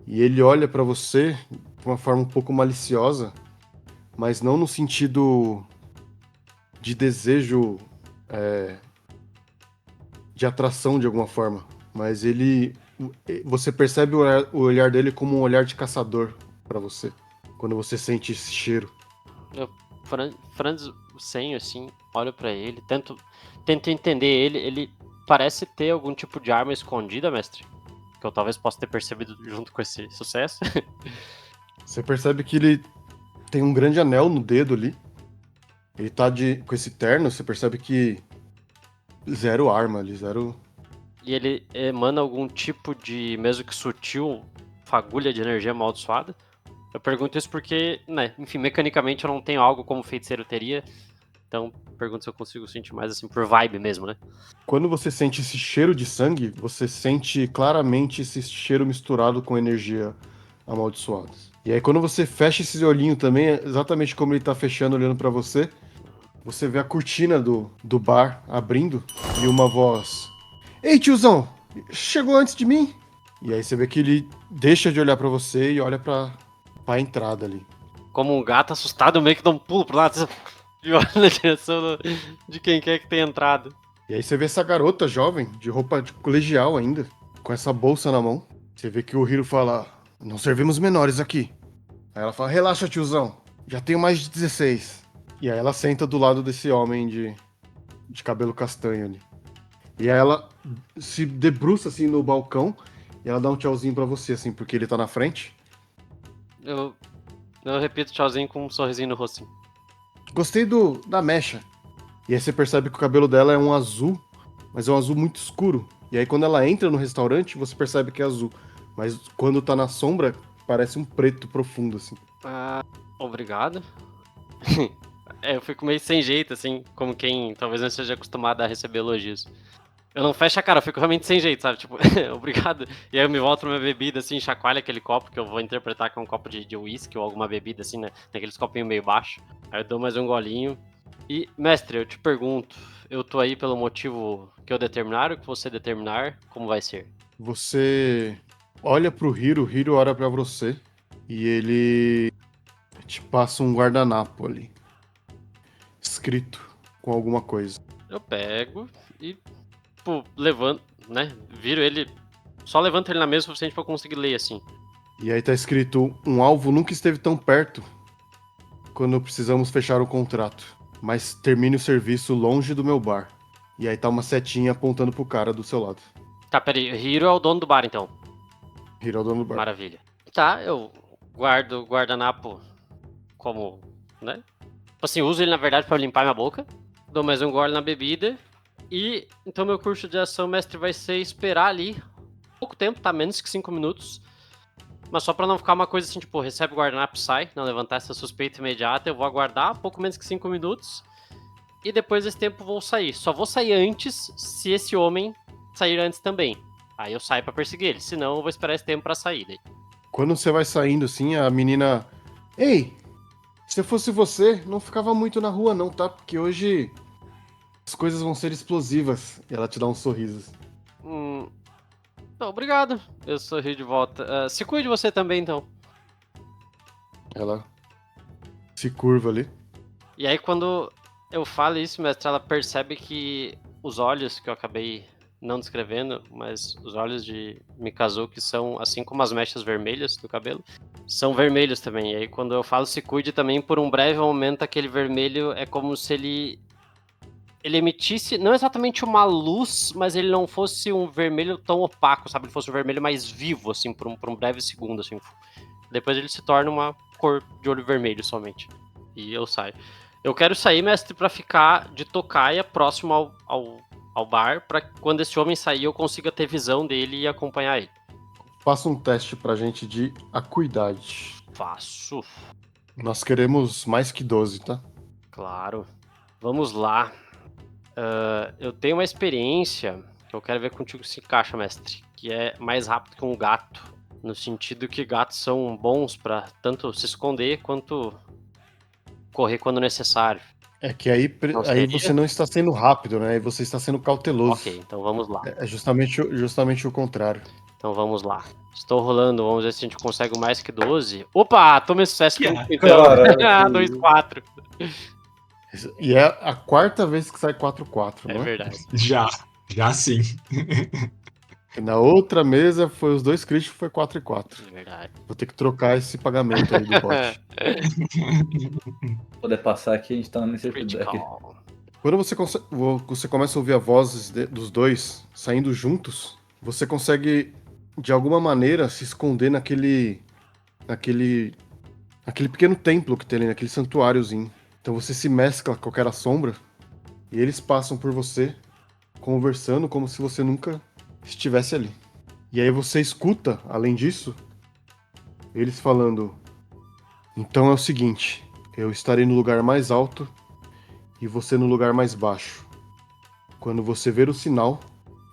E ele olha pra você de uma forma um pouco maliciosa, mas não no sentido de desejo, de atração de alguma forma. Mas você percebe o olhar dele como um olhar de caçador pra você, quando você sente esse cheiro. Eu franzo o senho, assim, olho pra ele, tento entender ele parece ter algum tipo de arma escondida, mestre? Que eu talvez possa ter percebido junto com esse sucesso. Você percebe que ele tem um grande anel no dedo ali. Ele tá com esse terno, você percebe que zero arma ali, zero... E ele emana algum tipo de, mesmo que sutil, fagulha de energia amaldiçoada? Eu pergunto isso porque, né, enfim, mecanicamente eu não tenho algo como feiticeiro teria. Então, pergunto se eu consigo sentir mais assim, por vibe mesmo, né? Quando você sente esse cheiro de sangue, você sente claramente esse cheiro misturado com energia amaldiçoada. E aí quando você fecha esse olhinho também, exatamente como ele tá fechando olhando pra você, você vê a cortina do bar abrindo e uma voz: Ei, tiozão, chegou antes de mim? E aí você vê que ele deixa de olhar pra você e olha pra entrada ali. Como um gato assustado, eu meio que dá um pulo pro lado e olha na direção de quem quer que tenha entrado. E aí você vê essa garota jovem, de roupa de colegial ainda, com essa bolsa na mão. Você vê que o Hiro fala: Não servimos menores aqui. Aí ela fala: Relaxa, tiozão, já tenho mais de 16. E aí ela senta do lado desse homem de cabelo castanho ali. E aí ela se debruça assim no balcão e ela dá um tchauzinho pra você, assim, porque ele tá na frente. Eu repito tchauzinho com um sorrisinho no rosto. Gostei da mecha. E aí você percebe que o cabelo dela é um azul, mas é um azul muito escuro. E aí quando ela entra no restaurante, você percebe que é azul. Mas quando tá na sombra, parece um preto profundo, assim. Obrigado. Eu fico meio sem jeito, assim, como quem talvez não esteja acostumado a receber elogios. Eu não fecho a cara, eu fico realmente sem jeito, sabe? Tipo, obrigado. E aí eu me volto pra minha bebida, assim, chacoalho aquele copo que eu vou interpretar que é um copo de uísque ou alguma bebida, assim, né? Naqueles copinhos meio baixo. Aí eu dou mais um golinho. E, mestre, eu te pergunto, eu tô aí pelo motivo que eu determinar ou que você determinar, como vai ser? Você olha pro Hiro, o Hiro olha pra você e ele te passa um guardanapo ali, escrito com alguma coisa. Eu pego e, tipo, levanto, né? Viro ele, só levanto ele na mesa o suficiente pra eu conseguir ler, assim. E aí tá escrito: Um alvo nunca esteve tão perto quando precisamos fechar o contrato, mas termine o serviço longe do meu bar. E aí tá uma setinha apontando pro cara do seu lado. Tá, peraí, Hiro é o dono do bar, então. Hiro é o dono do bar. Maravilha. Tá, eu guardo o guardanapo como, né? Assim, uso ele na verdade pra limpar minha boca. Dou mais um gole na bebida. E então meu curso de ação, mestre, vai ser esperar ali pouco tempo, tá? Menos que 5 minutos. Mas só pra não ficar uma coisa assim, tipo, recebe o guardanapo e sai, não levantar essa suspeita imediata, eu vou aguardar pouco menos que 5 minutos. E depois desse tempo vou sair. Só vou sair antes se esse homem sair antes também. Aí eu saio pra perseguir ele, senão eu vou esperar esse tempo pra sair. Daí. Quando você vai saindo assim, a menina: Ei, se fosse você, não ficava muito na rua não, tá? Porque hoje as coisas vão ser explosivas. E ela te dá um sorriso. Não, obrigado. Eu sorri de volta. Se cuide você também, então. Ela se curva ali. E aí quando eu falo isso, mestre, ela percebe que os olhos que eu acabei não descrevendo, mas os olhos de Mikazuki são, assim como as mechas vermelhas do cabelo, são vermelhos também. E aí quando eu falo se cuide também, por um breve momento, aquele vermelho é como se ele emitisse, não exatamente uma luz, mas ele não fosse um vermelho tão opaco, sabe? Ele fosse um vermelho mais vivo, assim, por um breve segundo, assim. Depois ele se torna uma cor de olho vermelho somente. E eu saio. Eu quero sair, mestre, pra ficar de tocaia próximo ao bar, pra quando esse homem sair eu consiga ter visão dele e acompanhar ele. Faça um teste pra gente de acuidade. Faço. Nós queremos mais que 12, tá? Claro. Vamos lá. Eu tenho uma experiência que eu quero ver contigo se encaixa, mestre, que é mais rápido que um gato, no sentido que gatos são bons pra tanto se esconder quanto correr quando necessário. É que aí você não está sendo rápido, né? Aí você está sendo cauteloso. Ok, então vamos lá. É justamente o contrário. Então vamos lá. Estou rolando, vamos ver se a gente consegue mais que 12. Opa, tome sucesso. Então, 2-4. E é a quarta vez que sai 4-4, não é? É verdade. Já sim. E na outra mesa foi os dois críticos, foi 4-4. É verdade. Vou ter que trocar esse pagamento aí do bot. Se poder passar aqui, a gente tá nesse aqui. Critical. Quando você começa a ouvir a vozes dos dois saindo juntos, você consegue, de alguma maneira, se esconder naquele aquele pequeno templo que tem ali, aquele santuáriozinho. Então você se mescla com aquela sombra e eles passam por você, conversando como se você nunca estivesse ali. E aí você escuta, além disso, eles falando: então é o seguinte, eu estarei no lugar mais alto e você no lugar mais baixo. Quando você ver o sinal,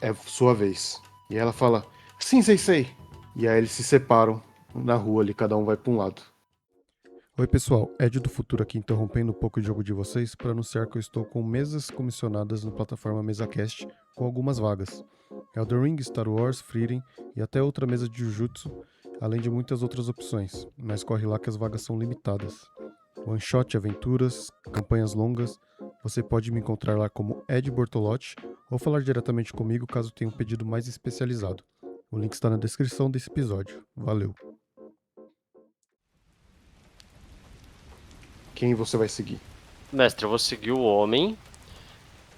é sua vez. E ela fala: sim, sei. E aí eles se separam na rua ali, cada um vai para um lado. Oi pessoal, Ed do Futuro aqui interrompendo um pouco o jogo de vocês para anunciar que eu estou com mesas comissionadas na plataforma MesaCast com algumas vagas. Elden Ring, Star Wars, Frieren e até outra mesa de Jujutsu, além de muitas outras opções, mas corre lá que as vagas são limitadas. One shot, aventuras, campanhas longas, você pode me encontrar lá como Ed Bortolotti ou falar diretamente comigo caso tenha um pedido mais especializado. O link está na descrição desse episódio. Valeu! Quem você vai seguir? Mestre, eu vou seguir o homem,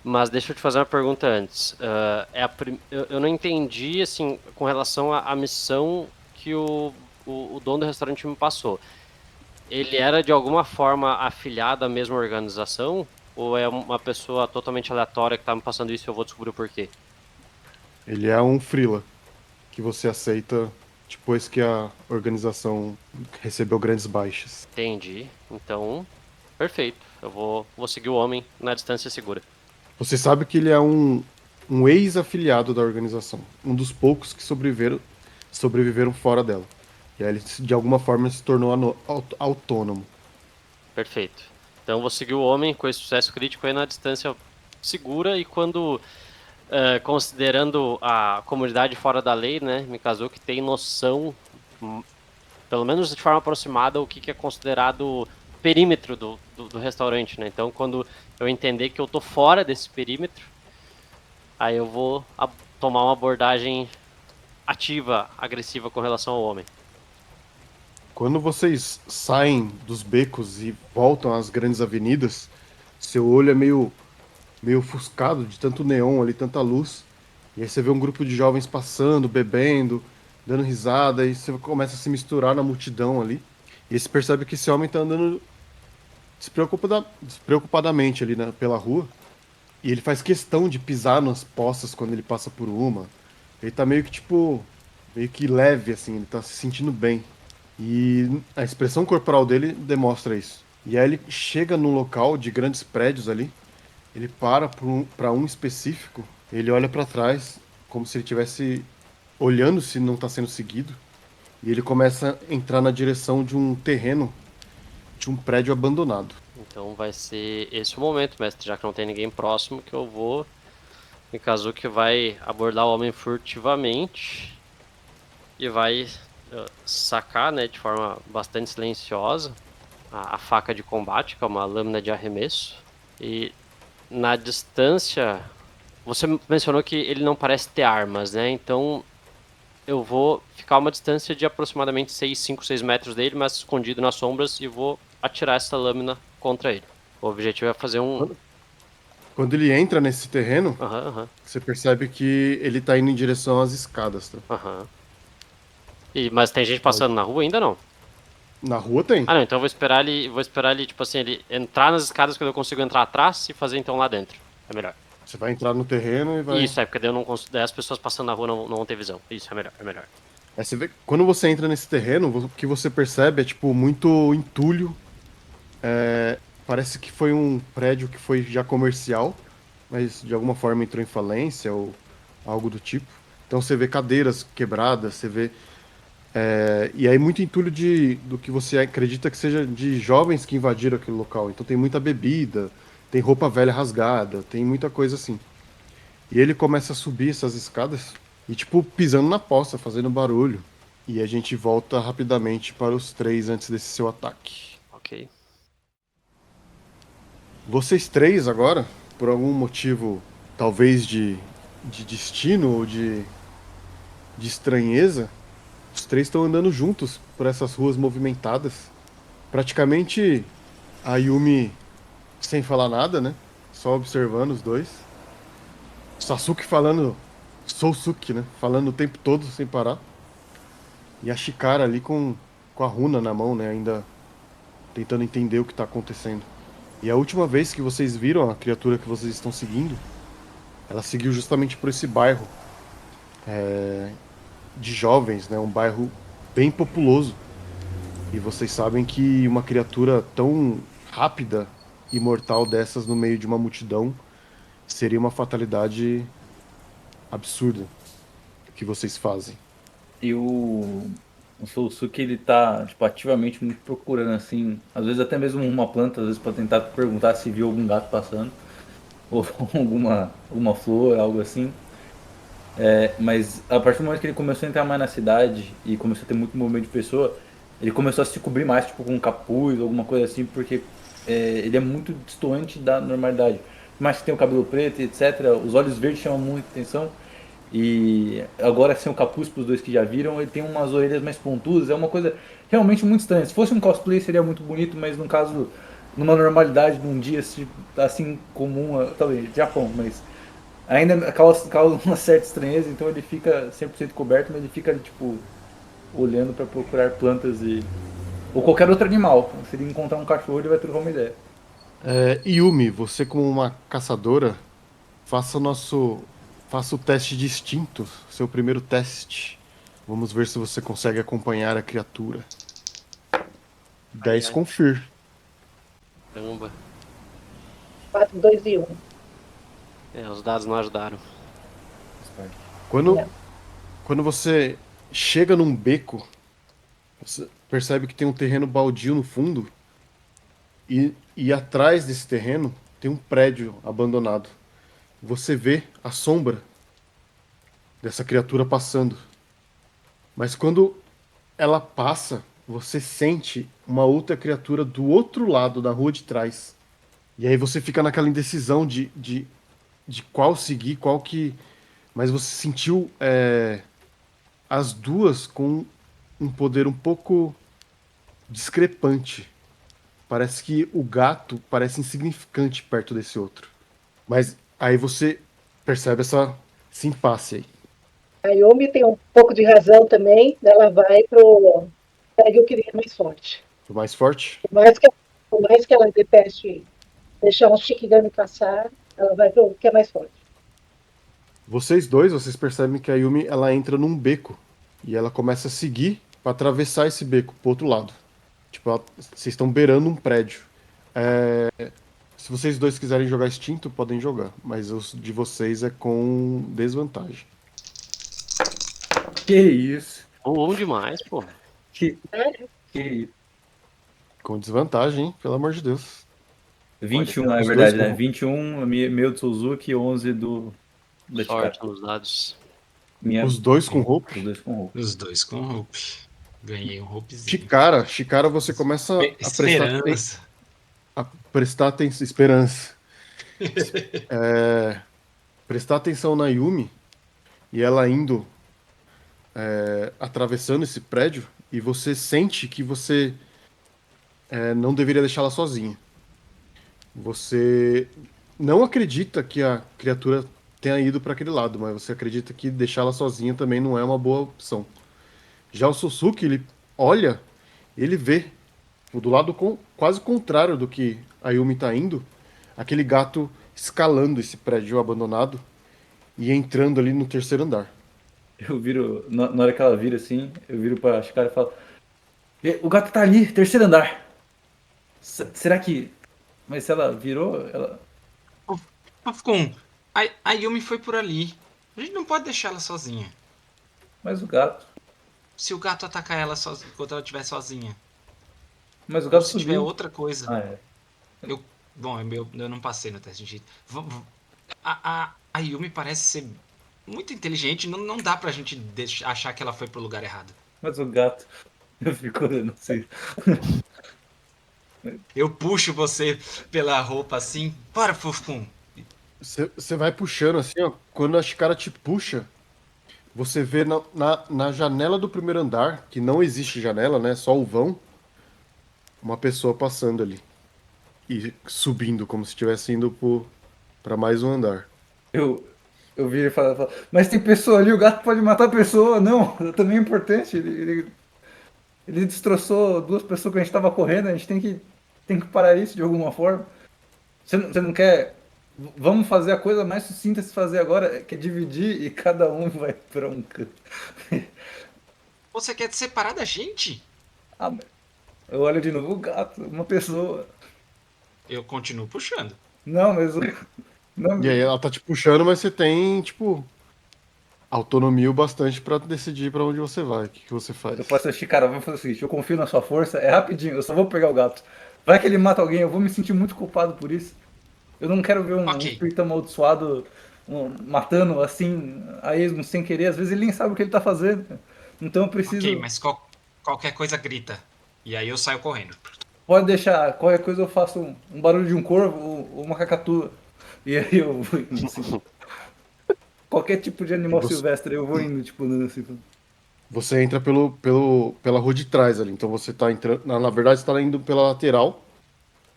mas deixa eu te fazer uma pergunta antes. Eu não entendi, assim, com relação à missão que o dono do restaurante me passou. Ele era de alguma forma afiliado à mesma organização? Ou é uma pessoa totalmente aleatória que tá me passando isso e eu vou descobrir o porquê? Ele é um freela que você aceita depois que a organização recebeu grandes baixas. Entendi. Então, perfeito. Eu vou seguir o homem na distância segura. Você sabe que ele é um ex-afiliado da organização, um dos poucos que sobreviveram fora dela. E aí ele, de alguma forma, se tornou autônomo. Perfeito. Então, eu vou seguir o homem com esse sucesso crítico aí na distância segura e quando... considerando a comunidade fora da lei, né, Mikazuki tem noção, pelo menos de forma aproximada, o que é considerado perímetro do restaurante, né? Então, quando eu entender que eu tô fora desse perímetro, aí eu vou tomar uma abordagem ativa, agressiva com relação ao homem. Quando vocês saem dos becos e voltam às grandes avenidas, seu olho é meio ofuscado de tanto neon ali, tanta luz. E aí você vê um grupo de jovens passando, bebendo, dando risada, e você começa a se misturar na multidão ali. E aí você percebe que esse homem tá andando despreocupadamente ali pela rua. E ele faz questão de pisar nas poças quando ele passa por uma. Ele tá meio que meio que leve, assim, ele tá se sentindo bem. E a expressão corporal dele demonstra isso. E aí ele chega num local de grandes prédios ali. Ele para pra um específico, ele olha pra trás, como se ele estivesse olhando se não tá sendo seguido. E ele começa a entrar na direção de um terreno, de um prédio abandonado. Então vai ser esse o momento, mestre, já que não tem ninguém próximo, que eu vou... Mikazuki vai abordar o homem furtivamente e vai sacar, né, de forma bastante silenciosa a faca de combate, que é uma lâmina de arremesso. E na distância, você mencionou que ele não parece ter armas, né? Então eu vou ficar a uma distância de aproximadamente 6 metros dele, mas escondido nas sombras, e vou atirar essa lâmina contra ele. O objetivo é fazer um... Quando ele entra nesse terreno, você percebe que ele tá indo em direção às escadas, tá? Mas tem gente passando na rua ainda não? Na rua tem. Ah, não, então eu vou esperar ele, tipo assim, ele entrar nas escadas quando eu consigo entrar atrás e fazer então lá dentro. É melhor. Você vai entrar no terreno e vai... Isso, porque daí eu não consigo, daí as pessoas passando na rua não vão ter visão. Isso, é melhor. Aí você vê, quando você entra nesse terreno, o que você percebe é, tipo, muito entulho. Parece que foi um prédio que foi já comercial, mas de alguma forma entrou em falência ou algo do tipo. Então você vê cadeiras quebradas, você vê... e aí muito entulho do que você acredita que seja de jovens que invadiram aquele local. Então tem muita bebida, tem roupa velha rasgada, tem muita coisa assim. E ele começa a subir essas escadas e, tipo, pisando na poça, fazendo barulho. E a gente volta rapidamente para os 3 antes desse seu ataque. Ok. Vocês 3 agora, por algum motivo, talvez de destino ou de estranheza, os 3 estão andando juntos por essas ruas movimentadas. Praticamente a Yumi sem falar nada, né? Só observando os dois. Sasuke falando Sousuke, né? Falando o tempo todo sem parar. E a Chikara ali com a runa na mão, né? Ainda tentando entender o que tá acontecendo. E a última vez que vocês viram a criatura que vocês estão seguindo, ela seguiu justamente por esse bairro de jovens, né? Um bairro bem populoso. E vocês sabem que uma criatura tão rápida e mortal dessas no meio de uma multidão seria uma fatalidade absurda que vocês fazem. E o Sousuke, ele tá, tipo, ativamente muito procurando, assim, às vezes até mesmo uma planta, às vezes pra tentar perguntar se viu algum gato passando, ou alguma flor, algo assim. Mas a partir do momento que ele começou a entrar mais na cidade e começou a ter muito movimento de pessoa, ele começou a se cobrir mais, tipo, com um capuz, alguma coisa assim, porque ele é muito distante da normalidade. Mas que tem o cabelo preto, etc., os olhos verdes chamam muita atenção. E agora sem o capuz, para os dois que já viram, ele tem umas orelhas mais pontudas, é uma coisa realmente muito estranha. Se fosse um cosplay seria muito bonito, mas no caso, numa normalidade, num dia assim comum, talvez, Japão, mas ainda causa uma certa estranheza, então ele fica 100% coberto, mas ele fica tipo olhando para procurar plantas ou qualquer outro animal. Se ele encontrar um cachorro, ele vai trocar uma ideia. Yumi, você como uma caçadora, faça o teste de instinto, seu primeiro teste. Vamos ver se você consegue acompanhar a criatura. 10 ai. com Fear. Caramba. 4, 2 e 1. Os dados não ajudaram. Quando, Não. quando você chega num beco, você percebe que tem um terreno baldio no fundo e atrás desse terreno tem um prédio abandonado. Você vê a sombra dessa criatura passando. Mas quando ela passa, você sente uma outra criatura do outro lado da rua de trás. E aí você fica naquela indecisão de qual seguir, qual que. Mas você sentiu as duas com um poder um pouco discrepante. Parece que o gato parece insignificante perto desse outro. Mas aí você percebe esse impasse aí. A Yumi tem um pouco de razão também, ela vai pro prédio que é mais forte. O mais forte? Por mais que ela deteste deixar um Shikigami caçar, ela vai pro que é mais forte. Vocês percebem que a Yumi ela entra num beco e ela começa a seguir para atravessar esse beco pro outro lado. Tipo, vocês estão beirando um prédio. Se vocês dois quiserem jogar extinto, podem jogar, mas os de vocês é com desvantagem. Que isso? Bom demais, pô. Que, Sério? que isso? Com desvantagem, hein? Pelo amor de Deus. 21, Pode é Os verdade, dois né? com- 21, meu do Suzuki, 11 da Sorte Chikara. nos dados. Minha, Os dois com os roupa. dois com roupa. Os dois com Hope. Ganhei um Hopezinho. Chicara, você começa Esperança. a prestar atenção. Esperança. Prestar atenção na Yumi e ela indo atravessando esse prédio e você sente que você não deveria deixá-la sozinha. Você não acredita que a criatura tenha ido para aquele lado, mas você acredita que deixá-la sozinha também não é uma boa opção. Já o Suzuki, ele olha, ele vê do lado quase contrário do que a Yumi tá indo, aquele gato escalando esse prédio abandonado e entrando ali no terceiro andar. Eu viro, na hora que ela vira assim, eu viro pra Chikara e falo: O gato tá ali, terceiro andar. Será que. Mas se ela virou, ela. Afcon, a Yumi foi por ali. A gente não pode deixar ela sozinha. Mas o gato. Se o gato atacar ela enquanto ela estiver sozinha. Mas o Ou gato se tiver subiu. outra coisa. Ah, é. Bom, eu não passei no teste de jeito. A Yumi parece ser muito inteligente. Não dá pra gente achar que ela foi pro lugar errado. Mas o gato. Eu fico olhando assim. Eu puxo você pela roupa assim. Bora, Fufum. Você vai puxando assim, ó. Quando a Chicara te puxa, você vê na janela do primeiro andar, que não existe janela, né? Só o vão, uma pessoa passando ali. E subindo, como se estivesse indo pra mais um andar. Eu viro e falo: Mas tem pessoa ali, o gato pode matar a pessoa. Não, também é importante. Ele destroçou 2 pessoas que a gente tava correndo, a gente tem que parar isso de alguma forma. Você não quer... Vamos fazer a coisa mais sucinta de se fazer agora, que é dividir e cada um vai pra um canto. Você quer te separar da gente? Ah, mas eu olho de novo o gato, uma pessoa. Eu continuo puxando. Não, mas... Não, E aí ela tá te puxando, mas você tem, tipo, autonomia o bastante pra decidir pra onde você vai. O que você faz? eu posso assistir, cara, vamos fazer o seguinte, eu confio na sua força, é rapidinho, eu só vou pegar o gato. Vai que ele mata alguém, eu vou me sentir muito culpado por isso. Eu não quero ver um Ok. espírito amaldiçoado matando assim, a esmo, sem querer. Às vezes ele nem sabe o que ele tá fazendo. Então eu preciso. Ok, mas qualquer coisa grita. E aí eu saio correndo. Pode deixar, qualquer coisa eu faço um barulho de um corvo ou uma cacatua. E aí eu vou indo, assim. Qualquer tipo de animal Você- silvestre eu vou indo, tipo, assim. Você entra pela rua de trás ali. Então você tá entrando. Na verdade, você tá indo pela lateral.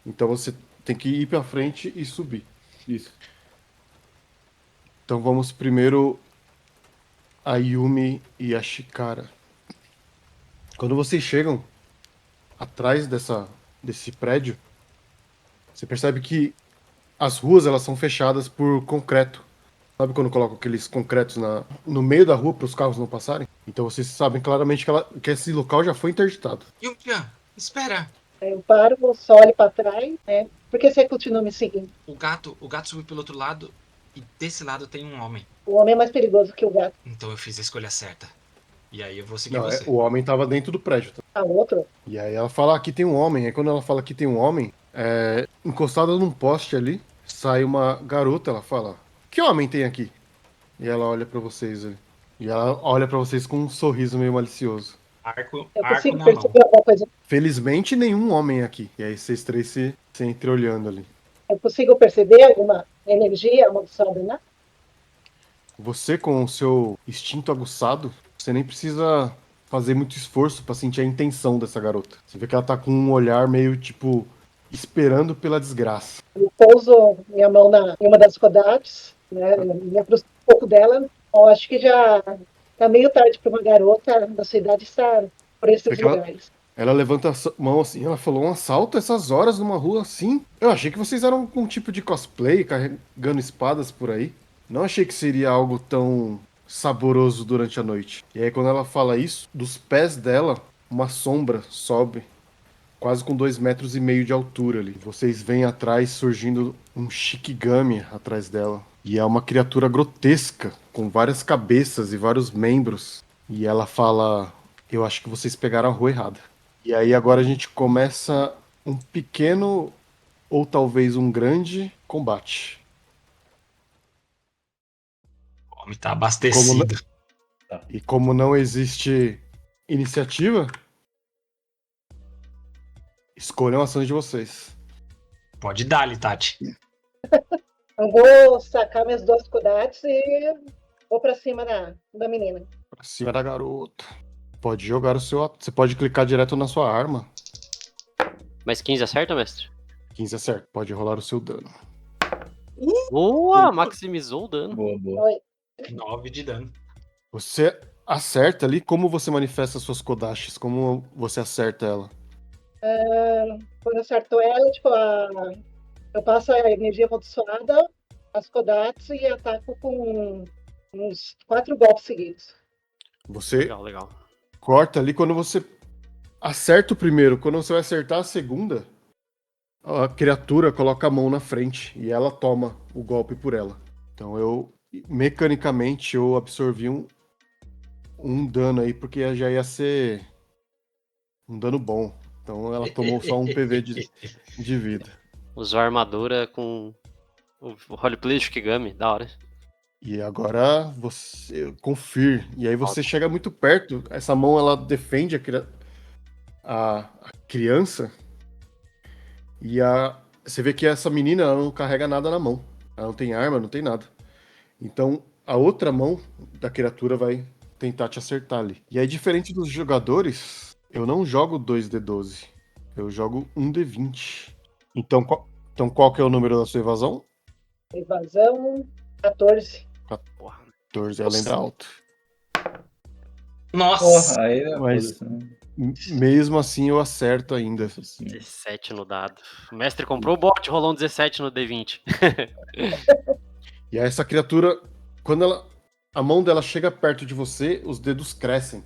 Então você tem que ir pra frente e subir. Isso. Então vamos primeiro a Yumi e a Shikara. Quando vocês chegam atrás desse prédio, você percebe que as ruas elas são fechadas por concreto. Sabe quando colocam aqueles concretos no meio da rua para os carros não passarem? Então vocês sabem claramente que esse local já foi interditado. Yumpian, espera! Eu paro, só olho para trás, né? Por que você continua me seguindo? O gato subiu pelo outro lado e desse lado tem um homem. O homem é mais perigoso que o gato. Então eu fiz a escolha certa. E aí eu vou seguir Não, você. o homem estava dentro do prédio. Tá? A outro, E aí ela fala, aqui tem um homem. Aí quando ela fala que tem um homem, encostada num poste ali, sai uma garota, ela fala, que homem tem aqui? E ela olha pra vocês ali. E ela olha pra vocês com um sorriso meio malicioso. Arco eu consigo na mão. perceber alguma coisa. Felizmente nenhum homem aqui. E aí vocês três se entreolhando ali. Eu consigo perceber alguma energia amaldiçoada, né? Você com o seu instinto aguçado, você nem precisa fazer muito esforço pra sentir a intenção dessa garota. Você vê que ela tá com um olhar meio tipo esperando pela desgraça. Eu pouso minha mão em uma das rodadas, né? Me aproximo um pouco dela. Eu acho que já tá meio tarde para uma garota da sua idade estar por esses Porque ela- lugares. Ela levanta a mão assim, ela falou, um assalto essas horas numa rua assim? Eu achei que vocês eram um tipo de cosplay, carregando espadas por aí. Não achei que seria algo tão saboroso durante a noite. E aí quando ela fala isso, dos pés dela, uma sombra sobe, quase com 2,5 metros de altura ali. Vocês veem atrás surgindo um Shikigami atrás dela. E é uma criatura grotesca, com várias cabeças e vários membros. E ela fala, eu acho que vocês pegaram a rua errada. E aí agora a gente começa um pequeno ou talvez um grande combate. O homem tá abastecido. E como não existe iniciativa, escolham ações de vocês. Pode dar-lhe, Tati. Eu vou sacar minhas 2 kudates e vou para cima da menina. Pra cima da garota. Pode jogar o seu. Você pode clicar direto na sua arma. Mais 15 acerta, mestre? 15 é certo. Pode rolar o seu dano. Boa! Maximizou o dano. Boa, boa. Oi. 9 de dano. Você acerta ali. Como você manifesta suas Kodashis? Como você acerta ela? Quando eu acerto ela, tipo, eu passo a energia amaldiçoada, as kudates e ataco com uns 4 golpes seguidos. Você Legal, legal. corta ali. Quando você acerta o primeiro, quando você vai acertar a segunda, a criatura coloca a mão na frente e ela toma o golpe por ela. Então mecanicamente, eu absorvi um dano aí, porque já ia ser um dano bom. Então ela tomou só um PV de vida. Usou a armadura com o roleplay de Shikigami, da hora. E agora você confir. E aí você chega muito perto. Essa mão ela defende a criança. E você vê que essa menina ela não carrega nada na mão. Ela não tem arma, não tem nada. Então a outra mão da criatura vai tentar te acertar ali. E aí, diferente dos jogadores, eu não jogo 2d12. Eu jogo 1d20. Então qual que é o número da sua evasão? Evasão 14. 14, ela ainda é alta. Nossa! Porra, aí é Mas- foda-se, né? Mesmo assim, eu acerto ainda. Assim, 17 no dado. O mestre comprou o bot, rolou um 17 no D20. E aí essa criatura, quando a mão dela chega perto de você, os dedos crescem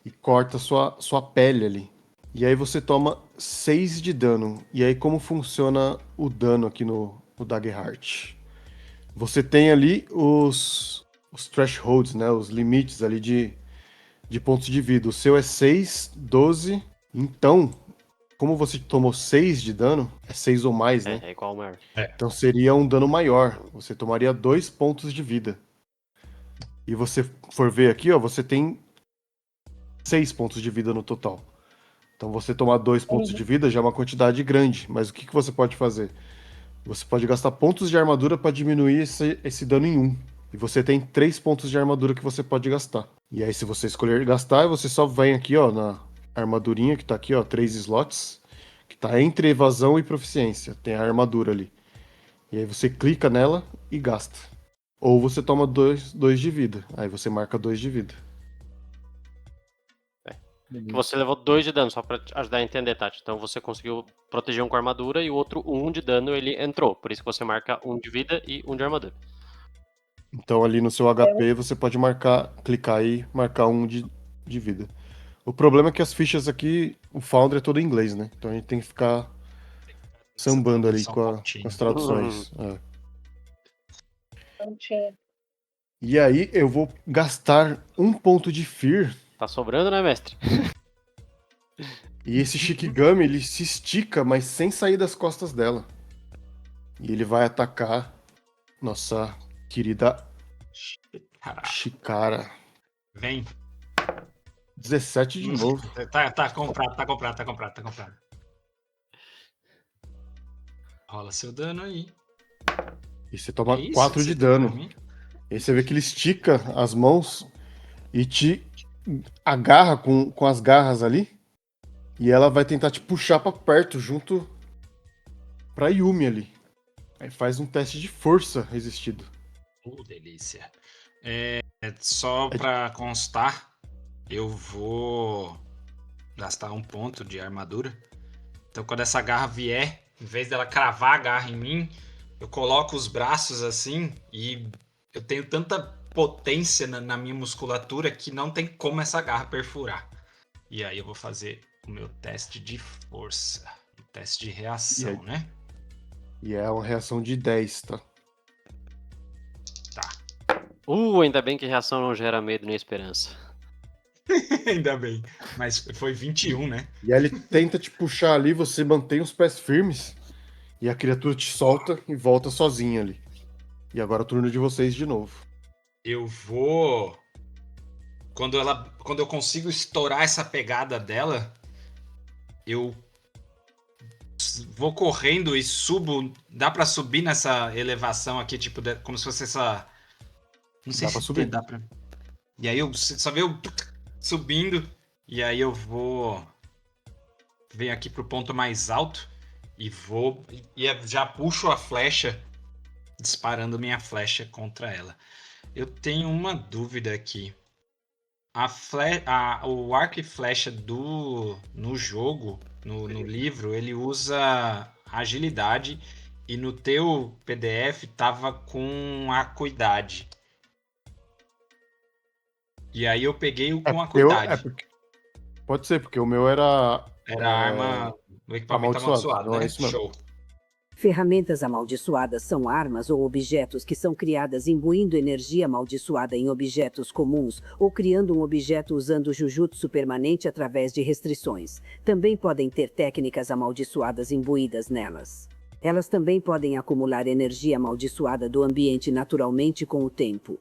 e corta sua pele ali. E aí você toma 6 de dano. E aí como funciona o dano aqui no Daggerheart? Você tem ali os thresholds, né? Os limites ali de pontos de vida. O seu é 6, 12. Então, como você tomou 6 de dano, é 6 ou mais, né? É igual o maior. Então seria um dano maior. Você tomaria 2 pontos de vida. E você for ver aqui, ó, você tem 6 pontos de vida no total. Então você tomar 2 pontos de vida já é uma quantidade grande. Mas o que você pode fazer? Você pode gastar pontos de armadura para diminuir esse dano em 1. E você tem 3 pontos de armadura que você pode gastar. E aí, se você escolher gastar, você só vem aqui, ó, na armadurinha que tá aqui, ó, 3 slots, que tá entre evasão e proficiência. Tem a armadura ali. E aí você clica nela e gasta. Ou você toma 2 de vida. Aí você marca 2 de vida. Que você levou 2 de dano, só pra te ajudar a entender, Tati. Então você conseguiu proteger um com armadura e o outro 1 de dano ele entrou. Por isso que você marca 1 de vida e 1 de armadura. Então ali no seu HP você pode clicar e marcar 1 de vida. O problema é que as fichas aqui, o Foundry é todo em inglês, né? Então a gente tem que ficar sambando ali Só um com pontinho. as traduções. É. Não tinha. E aí eu vou gastar 1 ponto de Fear. Tá sobrando, né, mestre? E esse Shikigami, ele se estica, mas sem sair das costas dela. E ele vai atacar nossa querida Caraca. Shikara. Vem. 17 de novo. Tá comprado. Rola seu dano aí. E você toma Que isso 4 que de você deu pra dano. mim? E aí você vê que ele estica as mãos e te agarra com as garras ali. E ela vai tentar te puxar pra perto, junto pra Yumi ali. Aí faz um teste de força resistido. Delícia. Só pra constar, eu vou gastar 1 ponto de armadura. Então quando essa garra vier, em vez dela cravar a garra em mim, eu coloco os braços assim e eu tenho tanta potência na minha musculatura que não tem como essa garra perfurar. E aí eu vou fazer o meu teste de força. Um teste de reação, né? E é uma reação de 10, tá? Tá. Ainda bem que reação não gera medo nem esperança. Ainda bem. Mas foi 21, né? E aí ele tenta te puxar ali, você mantém os pés firmes. E a criatura te solta e volta sozinha ali. E agora é o turno de vocês de novo. Eu vou... Quando eu consigo estourar essa pegada dela, eu vou correndo e subo. Dá pra subir nessa elevação aqui, tipo, como se fosse essa... Não sei Dá pra se subir. dá pra... E aí eu só vejo subindo. E aí eu vou... Venho aqui pro ponto mais alto. E vou... E já puxo a flecha. Disparando minha flecha contra ela. Eu tenho uma dúvida aqui. O arco e flecha no jogo, no livro, ele usa agilidade e no teu PDF tava com acuidade. E aí eu peguei o com acuidade. Pode ser, porque o meu era Era a arma, o equipamento amaldiçoado, não né? é isso mesmo. Show. Ferramentas amaldiçoadas são armas ou objetos que são criadas imbuindo energia amaldiçoada em objetos comuns ou criando um objeto usando Jujutsu permanente através de restrições. Também podem ter técnicas amaldiçoadas imbuídas nelas. Elas também podem acumular energia amaldiçoada do ambiente naturalmente com o tempo.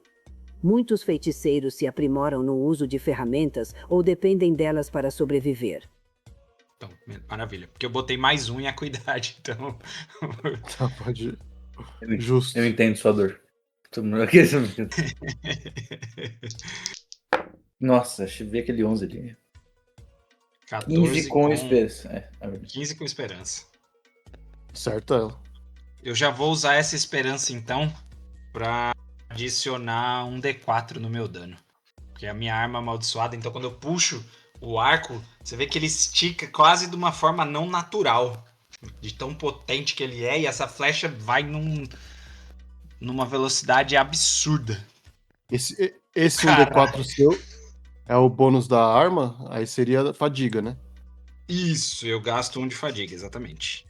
Muitos feiticeiros se aprimoram no uso de ferramentas ou dependem delas para sobreviver. Então, maravilha. Porque eu botei mais um em acuidade, então... Tá, pode... Justo. Eu entendo sua dor. Nossa, deixa eu ver aquele 11 ali. 15 com esperança. 15 com esperança. Certo ela. Eu já vou usar essa esperança, então, pra adicionar um D4 no meu dano. Porque é a minha arma amaldiçoada, então quando eu puxo o arco, você vê que ele estica quase de uma forma não natural. De tão potente que ele é. E essa flecha vai numa velocidade absurda. Esse Caralho. 1d4 seu é o bônus da arma, aí seria fadiga, né? Isso, eu gasto 1 de fadiga, exatamente.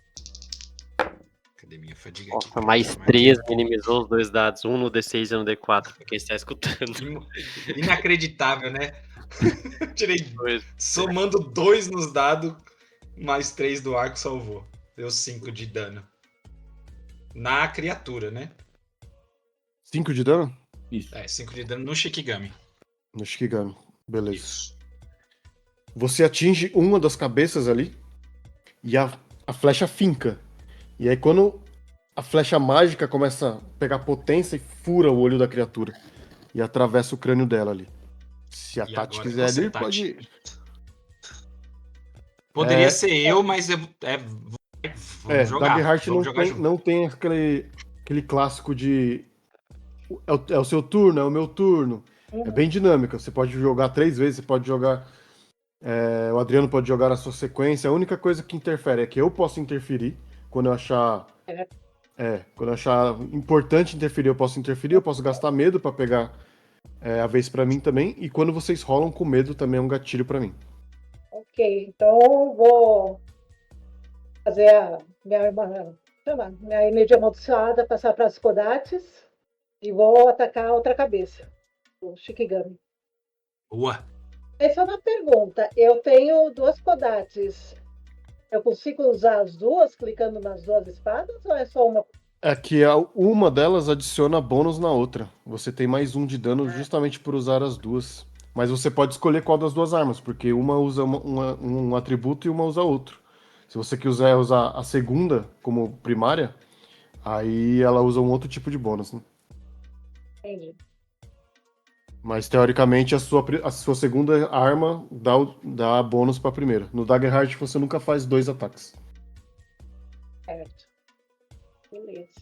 Cadê minha fadiga aqui? Nossa, mais 3 minimizou os 2 dados. Um no D6 e um no D4, pra quem está escutando. Inacreditável, né? Tirei, Dois. somando 2 nos dados, mais 3 do arco salvou. Deu 5 de dano. Na criatura, né? 5 de dano? Isso. 5 de dano no Shikigami. No Shikigami. Beleza. Isso. Você atinge uma das cabeças ali e a flecha finca. E aí quando a flecha mágica começa a pegar potência e fura o olho da criatura. E atravessa o crânio dela ali. Se a E Tati agora é quiser você, ali, Tati. pode ir. Poderia ser eu, mas vamos jogar. Dagerheart Vamos jogar junto. não tem aquele clássico de é o seu turno, é o meu turno. É bem dinâmica. Você pode jogar 3 vezes, você pode jogar. O Adriano pode jogar na sua sequência. A única coisa que interfere é que eu posso interferir quando eu achar. Quando eu achar importante interferir, eu posso interferir. Eu posso gastar medo pra pegar a vez pra mim também. E quando vocês rolam com medo, também é um gatilho pra mim. Ok, então vou fazer a minha energia amaldiçoada, passar para as Kodates e vou atacar a outra cabeça, o Shikigami. Boa. Essa é uma pergunta. Eu tenho 2 Kodates. Eu consigo usar as duas clicando nas 2 espadas ou é só uma? É que uma delas adiciona bônus na outra. Você tem mais 1 de dano justamente por usar as duas. Mas você pode escolher qual das 2 armas, porque uma usa um atributo e uma usa outro. Se você quiser usar a segunda como primária, aí ela usa um outro tipo de bônus, né? Entendi. Mas teoricamente a sua segunda arma dá bônus pra primeira. No Dagerheart você nunca faz 2 ataques. Certo. Beleza.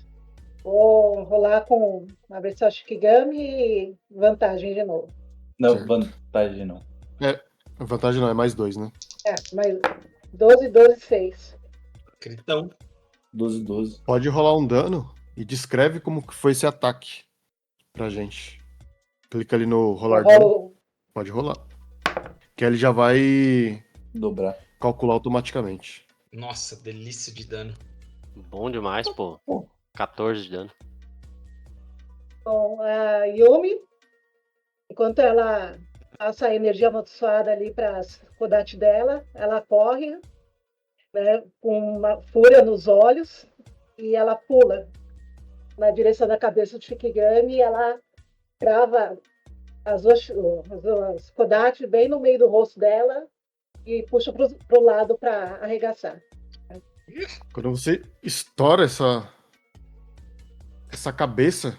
Vou rolar com uma versão Shikigami e vantagem de novo. Não, Certo. vantagem não. A vantagem não, é mais 2, né? Mais 12, 12, 6. Critão. 12, 12. Pode rolar um dano e descreve como que foi esse ataque pra gente. Clica ali no rolar dano. Pode rolar. Que ele já vai Dobrar. calcular automaticamente. Nossa, delícia de dano. Bom demais, pô. 14 de dano. Bom, a Yumi, enquanto ela passa a energia amaldiçoada ali para as Kodate dela, ela corre, né, com uma fúria nos olhos e ela pula na direção da cabeça do Shikigami e ela crava as duas Kodate bem no meio do rosto dela e puxa para o lado para arregaçar. Quando você estoura essa cabeça,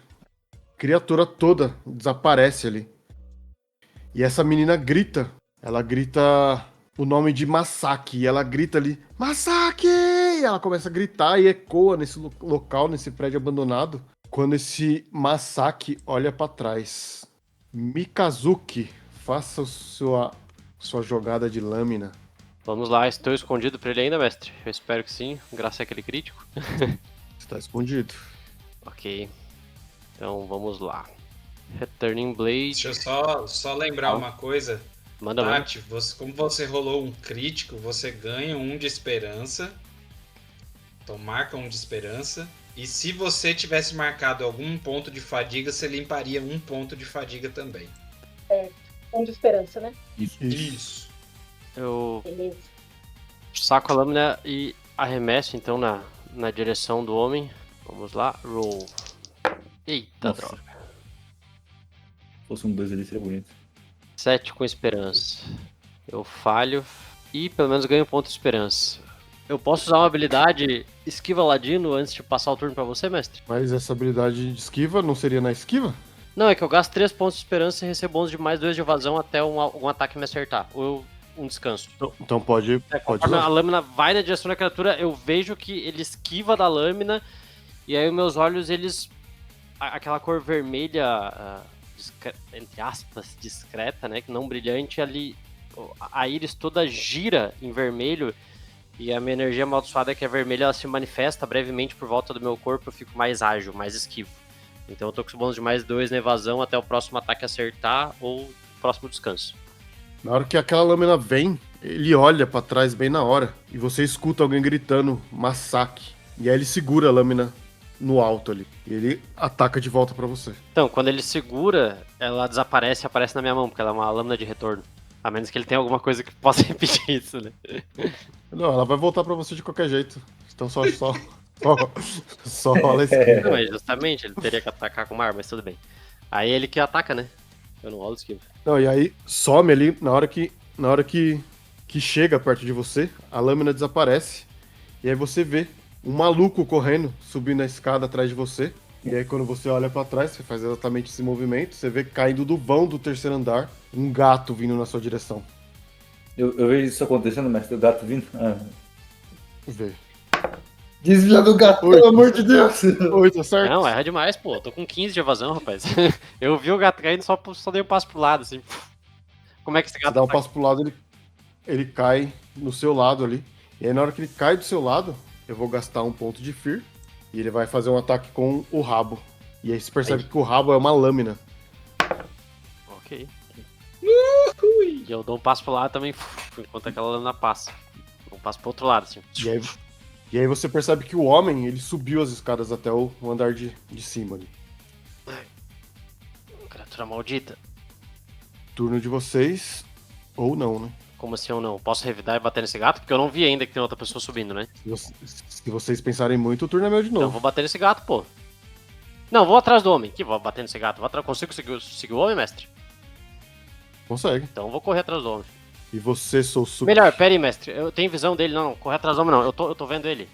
a criatura toda desaparece ali. E essa menina grita. Ela grita o nome de Masaki. E ela grita ali, Masaki! E ela começa a gritar e ecoa nesse local, nesse prédio abandonado. Quando esse Masaki olha pra trás. Mikazuki, faça sua jogada de lâmina. Vamos lá, estou escondido pra ele ainda, mestre? Eu espero que sim, graças àquele crítico. Está escondido. Ok. Então vamos lá. Returning Blade. Deixa eu só lembrar uma coisa. Manda, Tati, como você rolou um crítico, você ganha 1 de esperança. Então marca 1 de esperança. E se você tivesse marcado algum ponto de fadiga, você limparia 1 ponto de fadiga também. 1 de esperança, né? Isso. Eu Beleza. saco a lâmina e arremesso então na direção do homem. Vamos lá, roll. Eita, Nossa. droga. Se fosse um 2 ali, seria bonito. 7 com esperança. Eu falho e pelo menos ganho um ponto de esperança. Eu posso usar uma habilidade esquiva ladino antes de passar o turno pra você, mestre? Mas essa habilidade de esquiva não seria na esquiva? Não, é que eu gasto 3 pontos de esperança e recebo bônus de mais 2 de evasão até um ataque me acertar. Ou um descanso. Então pode Conforme a usar. lâmina vai na direção da criatura, eu vejo que ele esquiva da lâmina e aí os meus olhos, eles... Aquela cor vermelha, entre aspas, discreta, né? Que não brilhante, ali a íris toda gira em vermelho e a minha energia amaldiçoada, que é vermelha, ela se manifesta brevemente por volta do meu corpo, eu fico mais ágil, mais esquivo. Então eu tô com os bônus de mais 2 na evasão até o próximo ataque acertar ou próximo descanso. Na hora que aquela lâmina vem, ele olha pra trás bem na hora e você escuta alguém gritando massacre. E aí ele segura a lâmina no alto ali. E ele ataca de volta pra você. Então, quando ele segura, ela desaparece e aparece na minha mão, porque ela é uma lâmina de retorno. A menos que ele tenha alguma coisa que possa repetir isso, né? Não, ela vai voltar pra você de qualquer jeito. Então só rola a esquiva. Não, mas justamente, ele teria que atacar com uma arma, mas tudo bem. Aí ele que ataca, né? Eu não rolo esquiva. Não, e aí some ali, na hora que chega perto de você, a lâmina desaparece. E aí você vê um maluco correndo, subindo a escada atrás de você. E aí quando você olha pra trás, você faz exatamente esse movimento, você vê caindo do vão do terceiro andar, um gato vindo na sua direção. Eu vejo isso acontecendo, mestre, o gato vindo. Vê. Desvia do gato, Oi. pelo amor de Deus! Oi, tá certo? Não, erra demais, pô. Eu tô com 15 de evasão, rapaz. Eu vi o gato caindo, só dei um passo pro lado, assim. Como é que esse Você gato dá um tá? passo pro lado, ele cai no seu lado ali. E aí na hora que ele cai do seu lado, eu vou gastar um ponto de Fear. E ele vai fazer um ataque com o rabo. E aí você percebe que o rabo é uma lâmina. Ok. E eu dou um passo pro lado também, enquanto aquela lâmina passa. Dou um passo pro outro lado, assim. E aí você percebe que o homem, ele subiu as escadas até o andar de cima ali. Criatura maldita. Turno de vocês, ou não, né? Como assim eu não? Posso revidar e bater nesse gato? Porque eu não vi ainda que tem outra pessoa subindo, né? Se vocês pensarem muito, o turno é meu de Então eu novo. vou bater nesse gato, pô. Não, vou atrás do homem. Que vou bater nesse gato. Consigo seguir o homem, mestre? Consegue. Então eu vou correr atrás do homem. E você, Sousuke. Melhor, pera aí, mestre. Eu tenho visão dele, não. Correr atrás do homem, não. Eu tô vendo ele.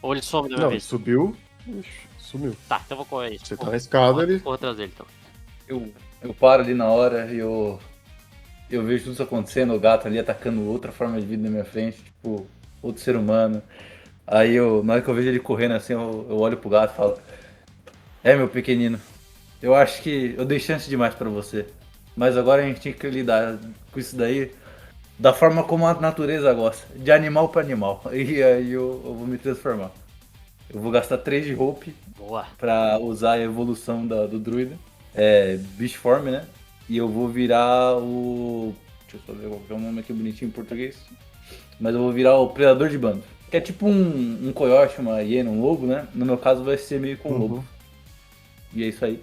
Ou ele some da minha Não, ele vez. subiu. Ixi, sumiu. Tá, então eu vou correr aí. Você tá na escada, ele. Corro atrás dele, então. Eu paro ali na hora e eu vejo tudo isso acontecendo, o gato ali atacando outra forma de vida na minha frente, tipo, outro ser humano. Aí na hora que eu vejo ele correndo assim, eu olho pro gato e falo: meu pequenino, eu acho que eu dei chance demais pra você. Mas agora a gente tem que lidar com isso daí da forma como a natureza gosta, de animal pra animal. E aí eu vou me transformar. Eu vou gastar 3 de Hope Boa. pra usar a evolução do druida. Beast Form, né? E eu vou virar o... Deixa eu só ver qual que é o nome aqui bonitinho em português. Mas eu vou virar o Predador de Bando. Que é tipo um coiote, uma hiena, um lobo, né? No meu caso vai ser meio com um lobo. E é isso aí.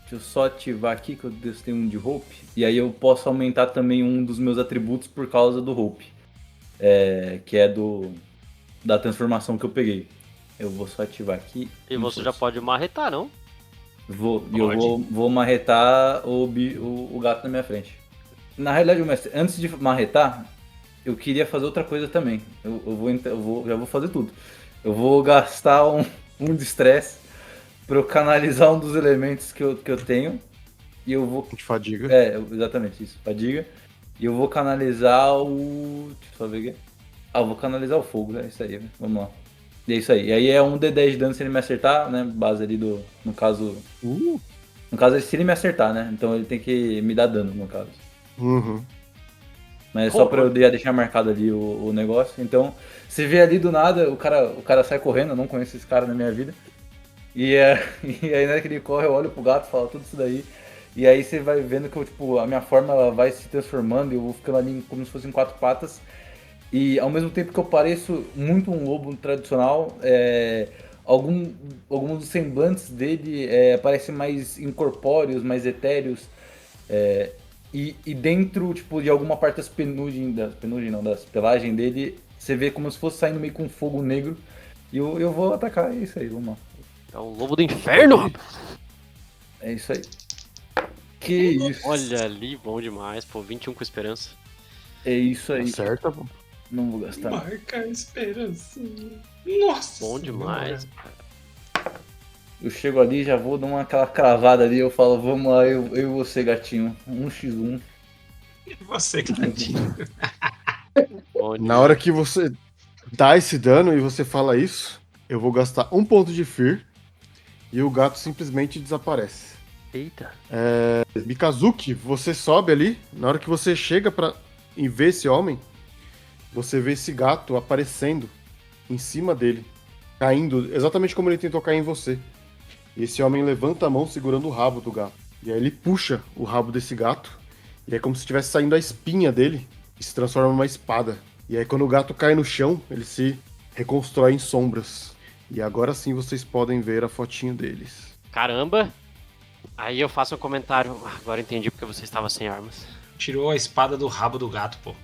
Deixa eu só ativar aqui que eu tenho um de Hope. E aí eu posso aumentar também um dos meus atributos por causa do Hope. Que é da transformação que eu peguei. Eu vou só ativar aqui. E você já pode marretar, não? Eu vou marretar o gato na minha frente. Na realidade, mestre, antes de marretar, eu queria fazer outra coisa também. Já vou fazer tudo. Eu vou gastar um de estresse para eu canalizar um dos elementos que eu tenho. E eu vou... De fadiga. Exatamente isso, fadiga. E eu vou canalizar o... Deixa eu só ver aqui. Eu vou canalizar o fogo, é isso aí, né? Vamos lá. E é isso aí. E aí é um D10 de dano se ele me acertar, né? Base ali do... No caso, se ele me acertar, né? Então ele tem que me dar dano, no caso. Uhum. Mas é só pra eu já deixar marcado ali o negócio. Então, você vê ali do nada, o cara sai correndo, eu não conheço esse cara na minha vida. E aí na hora que ele corre, eu olho pro gato e falo tudo isso daí. E aí você vai vendo que a minha forma ela vai se transformando e eu vou ficando ali como se fosse em 4 patas. E ao mesmo tempo que eu pareço muito um lobo tradicional, alguns dos semblantes dele parecem mais incorpóreos, mais etéreos. E dentro tipo, de alguma parte das das pelagens dele, você vê como se fosse saindo meio com fogo negro. E eu vou atacar, é isso aí, vamos lá. É o lobo do inferno, rapaz. É isso aí. Que isso. Olha ali, bom demais, pô, 21 com esperança. É isso aí. Acerta, pô. Não vou gastar. Marca a esperança. Nossa. Bom demais. Eu chego ali, já vou dar aquela cravada ali, eu falo, vamos lá, eu e você, gatinho. 1x1. Você, gatinho. Na hora que você dá esse dano e você fala isso, eu vou gastar um ponto de Fear e o gato simplesmente desaparece. Eita. Mikazuki, você sobe ali, na hora que você chega pra e vê esse homem, você vê esse gato aparecendo em cima dele, caindo exatamente como ele tentou cair em você. E esse homem levanta a mão segurando o rabo do gato. E aí ele puxa o rabo desse gato, e é como se estivesse saindo a espinha dele e se transforma numa espada. E aí quando o gato cai no chão, ele se reconstrói em sombras. E agora sim vocês podem ver a fotinho deles. Caramba! Aí eu faço um comentário. Agora entendi porque você estava sem armas. Tirou a espada do rabo do gato, pô.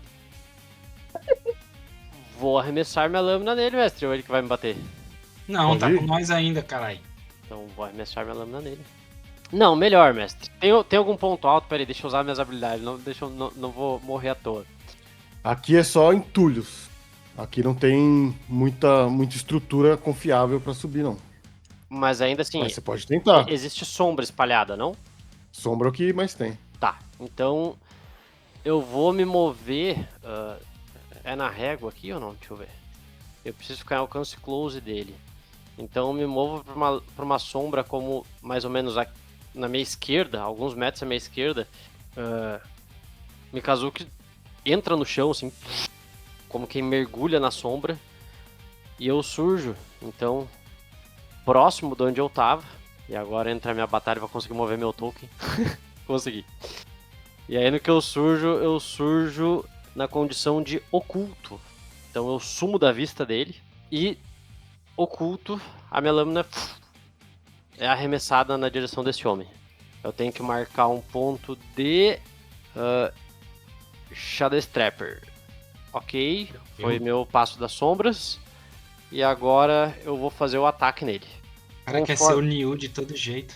Vou arremessar minha lâmina nele, mestre, ou ele que vai me bater? Não, Pode tá ir? com nós ainda, caralho. Então vou arremessar minha lâmina nele. Não, melhor, mestre. Tem algum ponto alto? Peraí, deixa eu usar minhas habilidades. Não vou morrer à toa. Aqui é só entulhos. Aqui não tem muita estrutura confiável pra subir, não. Mas ainda assim, Mas você pode tentar. existe sombra espalhada, não? Sombra é o que mais tem. Tá, então eu vou me mover. É na régua aqui ou não? Deixa eu ver. Eu preciso ficar em alcance close dele. Então eu me movo pra uma sombra como mais ou menos na minha esquerda, alguns metros à minha esquerda. Mikazuki entra no chão, assim, como quem mergulha na sombra. E eu surjo, então, próximo de onde eu tava. E agora entra a minha batalha pra conseguir mover meu token. Consegui. E aí no que eu surjo na condição de oculto. Então eu sumo da vista dele e oculto, a minha lâmina é arremessada na direção desse homem. Eu tenho que marcar um ponto de Shadow Strapper. Ok, foi meu passo das sombras. E agora eu vou fazer o ataque nele. O cara quer ser o Neo de todo jeito.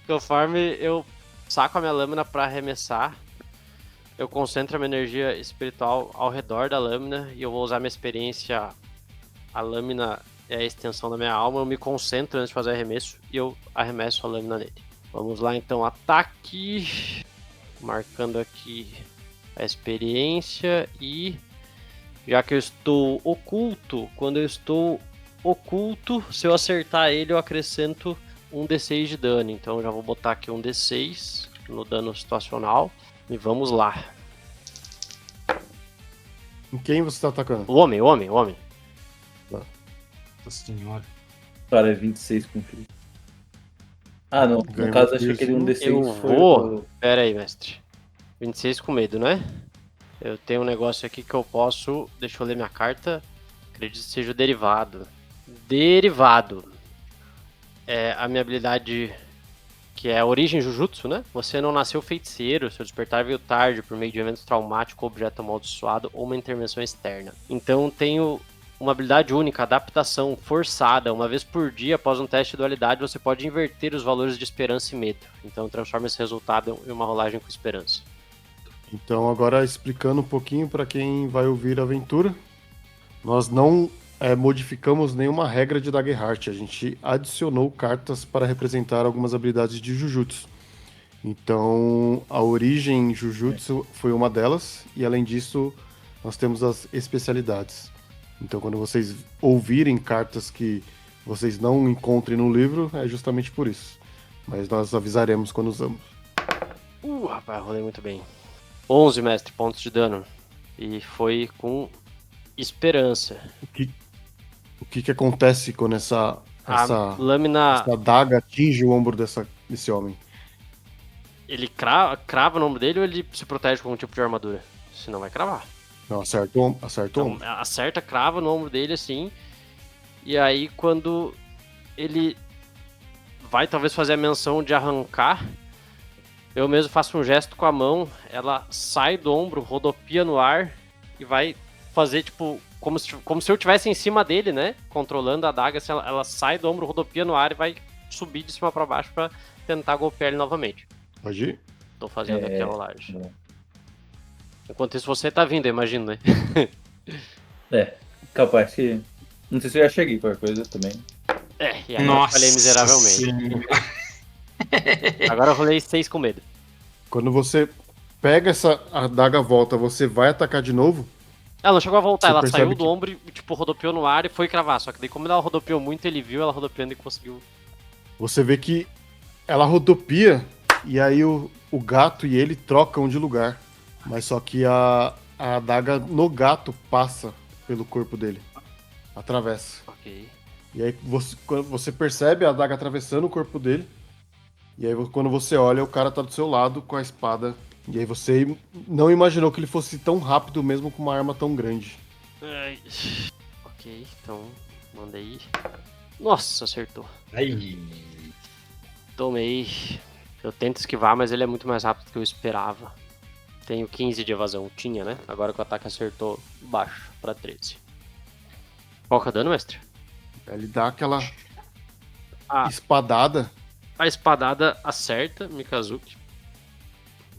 Conforme eu saco a minha lâmina para arremessar, eu concentro a minha energia espiritual ao redor da lâmina e eu vou usar minha experiência. A lâmina é a extensão da minha alma, eu me concentro antes de fazer arremesso e eu arremesso a lâmina nele. Vamos lá então, ataque. Marcando aqui a experiência e... Já que eu estou oculto, quando eu estou oculto, se eu acertar ele eu acrescento um D6 de dano. Então eu já vou botar aqui um D6 no dano situacional e vamos lá. Em quem você tá atacando? O homem. Nossa senhora. Cara, é 26 com crítico. Ah, não. Ganhou No caso, achei isso. que ele um D6 Eu foi vou... Pera aí, mestre. 26 com medo, né? Eu tenho um negócio aqui que eu posso... Deixa eu ler minha carta. Acredito que seja o derivado. Derivado. É a minha habilidade... Que é a origem Jujutsu, né? Você não nasceu feiticeiro, seu despertar veio tarde por meio de eventos traumáticos, objeto amaldiçoado ou uma intervenção externa. Então tenho uma habilidade única, adaptação forçada. Uma vez por dia, após um teste de dualidade, você pode inverter os valores de esperança e medo. Então transforma esse resultado em uma rolagem com esperança. Então, agora explicando um pouquinho para quem vai ouvir a aventura, nós não modificamos nenhuma regra de Daggerheart, a gente adicionou cartas para representar algumas habilidades de Jujutsu. Então, a origem Jujutsu foi uma delas, e além disso, nós temos as especialidades. Então, quando vocês ouvirem cartas que vocês não encontrem no livro, é justamente por isso. Mas nós avisaremos quando usamos. Rapaz, rolei muito bem. 11, mestre, pontos de dano. E foi com esperança. O que acontece quando essa lâmina... essa daga atinge o ombro desse homem? Ele crava no ombro dele ou ele se protege com algum tipo de armadura? Senão vai cravar. Não, acertou. Então, acerta, crava no ombro dele assim. E aí quando ele vai talvez fazer a menção de arrancar, eu mesmo faço um gesto com a mão, ela sai do ombro, rodopia no ar e vai fazer tipo como se eu estivesse em cima dele, né? Controlando a adaga, assim, ela sai do ombro, rodopia no ar e vai subir de cima pra baixo pra tentar golpear ele novamente. Pode ir? Tô fazendo aqui a rolagem. bom. Enquanto isso você tá vindo, eu imagino, né? Capaz que... Não sei se eu já cheguei qualquer coisa também. E agora eu falei miseravelmente. Agora eu rolei 6 com medo. Quando você pega essa adaga volta, você vai atacar de novo? Ela não chegou a voltar, Você ela percebe saiu do que- ombro e, tipo, rodopiou no ar e foi cravar. Só que daí, como ela rodopiou muito, ele viu ela rodopiando e conseguiu. Você vê que ela rodopia e aí o gato e ele trocam de lugar. Mas só que a adaga no gato passa pelo corpo dele. Atravessa. Ok. E aí quando você percebe a adaga atravessando o corpo dele. E aí quando você olha, o cara tá do seu lado com a espada. E aí você não imaginou que ele fosse tão rápido mesmo com uma arma tão grande. Ai. Ok, então mandei. Nossa, acertou. Aí. Tomei. Eu tento esquivar, mas ele é muito mais rápido do que eu esperava. Tenho 15 de evasão. Tinha, né? Agora que o ataque acertou baixo pra 13. Qual que é o dano, mestre? Ele dá aquela Ah. espadada. A espadada acerta Mikazuki.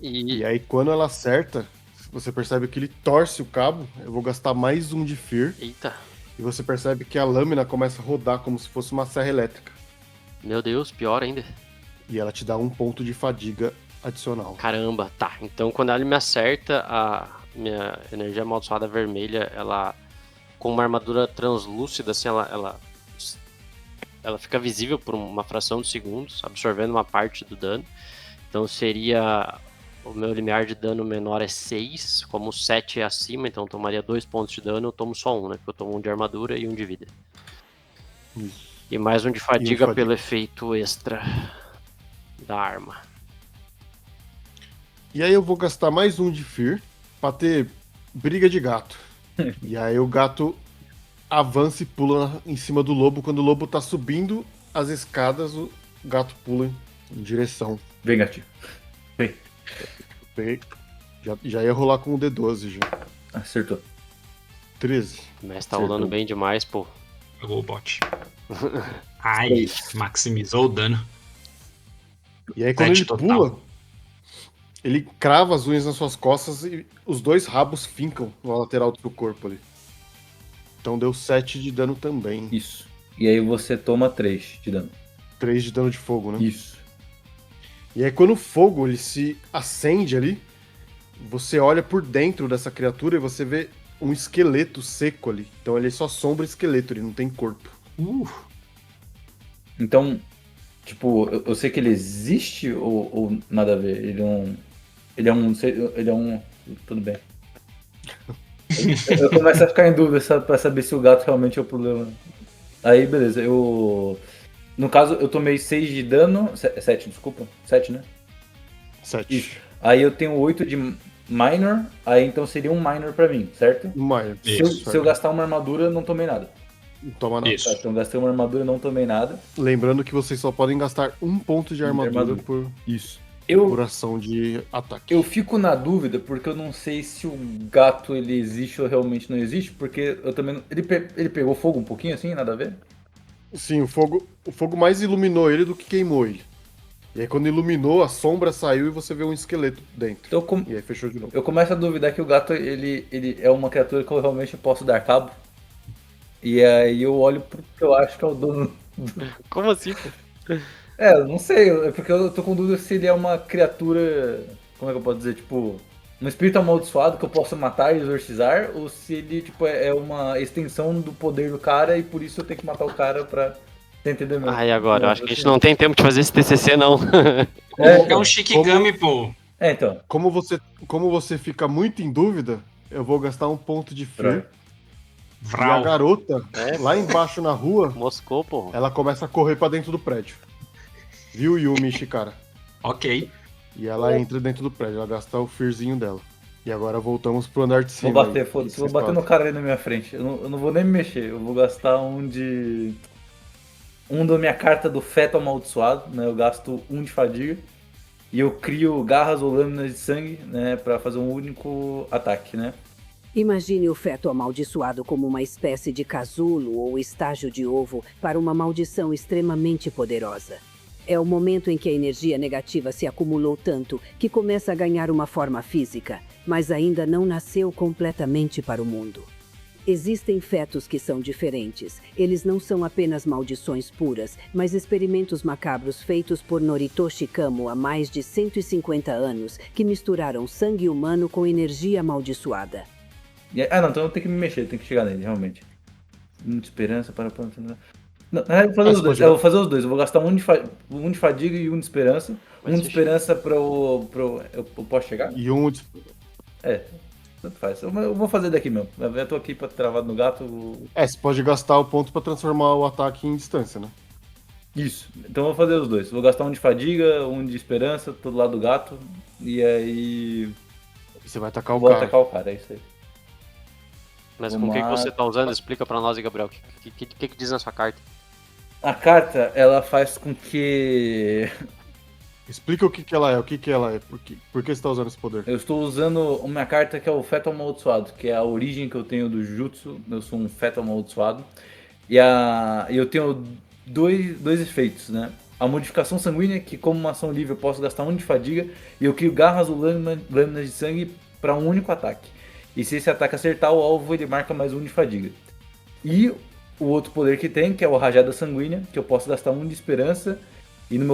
E aí quando ela acerta, você percebe que ele torce o cabo. Eu vou gastar mais um de Fear. Eita. E você percebe que a lâmina começa a rodar como se fosse uma serra elétrica. Meu Deus, pior ainda. E ela te dá um ponto de fadiga adicional. Caramba, tá. Então quando ela me acerta, a minha energia amaldiçoada vermelha, ela com uma armadura translúcida, assim, ela fica visível por uma fração de segundos, absorvendo uma parte do dano. Então seria... O meu limiar de dano menor é 6, como 7 é acima, então eu tomaria 2 pontos de dano, eu tomo só 1, né? Porque eu tomo 1 de armadura e 1 de vida. Isso. E mais um de fadiga, fadiga. pelo efeito extra da arma. E aí eu vou gastar mais um de Fear pra ter briga de gato. E aí o gato avança e pula em cima do lobo. Quando o lobo tá subindo as escadas, o gato pula em direção. Vem, gatinho. Vem. Já ia rolar com o D12 já. Acertou. 13. O mestre tá rolando bem demais, pô. Pegou o bot. Ai, maximizou o dano. E aí quando 7 ele total. pula, ele crava as unhas nas suas costas e os dois rabos fincam na lateral do corpo ali. Então deu 7 de dano também. Isso. E aí você toma 3 de dano. 3 de dano de fogo, né? Isso. E aí quando o fogo ele se acende ali, você olha por dentro dessa criatura e você vê um esqueleto seco ali. Então ele é só sombra e esqueleto, ele não tem corpo. Então, tipo, eu sei que ele existe ou nada a ver? Ele é um... Tudo bem. Eu começo a ficar em dúvida pra saber se o gato realmente é o problema. Aí, beleza, no caso, eu tomei 6 de dano. 7, desculpa. 7, né? 7. Isso. Aí eu tenho 8 de minor. Aí então seria um minor pra mim, certo? Minor. Se eu gastar uma armadura, eu não tomei nada. Não toma nada. Isso. Tá, então eu gastei uma armadura, não tomei nada. Lembrando que vocês só podem gastar um ponto de armadura por ação de ataque. Eu fico na dúvida porque eu não sei se o gato ele existe ou realmente não existe. Porque eu também. Ele pegou fogo um pouquinho assim, nada a ver? Sim, o fogo mais iluminou ele do que queimou ele. E aí quando iluminou, a sombra saiu e você vê um esqueleto dentro. Então, E aí fechou de novo. eu começo a duvidar que o gato ele é uma criatura que eu realmente posso dar cabo. E aí eu olho pro que eu acho que é o dono. Como assim, pô? Eu não sei, é porque eu tô com dúvida se ele é uma criatura. Como é que eu posso dizer? Tipo, um espírito amaldiçoado que eu posso matar e exorcizar, ou se ele tipo, é uma extensão do poder do cara e por isso eu tenho que matar o cara pra. Você entendeu mesmo? Ai, agora, eu acho que a gente não tem tempo de fazer esse TCC, não. É um Shikigami, pô. Então. Como você fica muito em dúvida, eu vou gastar um ponto de Fear. E a Vral. garota, lá embaixo na rua, Moscou, pô. ela começa a correr pra dentro do prédio. Viu, Yumi Ishikara? Ok. E ela entra dentro do prédio, ela gasta o Fearzinho dela. E agora voltamos pro andar de cima. Vou bater, aí. foda-se. Isso Vou é bater espada. no cara ali na minha frente. Eu não vou nem me mexer. Eu vou gastar um da minha carta do feto amaldiçoado, né? Eu gasto 1 de fadiga. E eu crio garras ou lâminas de sangue, né? Pra fazer um único ataque, né? Imagine o feto amaldiçoado como uma espécie de casulo ou estágio de ovo para uma maldição extremamente poderosa. É o momento em que a energia negativa se acumulou tanto que começa a ganhar uma forma física, mas ainda não nasceu completamente para o mundo. Existem fetos que são diferentes. Eles não são apenas maldições puras, mas experimentos macabros feitos por Noritoshi Kamo há mais de 150 anos que misturaram sangue humano com energia amaldiçoada. Não, então eu tenho que me mexer, eu tenho que chegar nele, realmente. Muita esperança para... Não, eu vou fazer os dois. Eu vou fazer os dois. Eu vou gastar um de fadiga e um de esperança. Mas Um de esperança eu posso chegar? E um de... Tanto faz. Eu vou fazer daqui mesmo. Eu tô aqui pra travado no gato. Você pode gastar o ponto pra transformar o ataque em distância, né? Isso. Então eu vou fazer os dois. Vou gastar um de fadiga, um de esperança, todo lado do gato. E aí. E você vai atacar o vou cara. atacar o cara, é isso aí. Mas Vamos com o que lá. você tá usando? Explica pra nós, Gabriel. O que diz na sua carta? A carta, ela faz com que. Explica o que ela é, por que você tá usando esse poder? Eu estou usando uma carta que é o Feto Amaldiçoado, que é a origem que eu tenho do Jutsu. Eu sou um Feto Amaldiçoado. E eu tenho dois efeitos, né? A modificação sanguínea, que como uma ação livre eu posso gastar um de fadiga, e eu crio garras ou lâminas de sangue para um único ataque. E se esse ataque acertar o alvo, ele marca mais um de fadiga. E o outro poder que tem, que é o Rajada Sanguínea, que eu posso gastar um de esperança, e no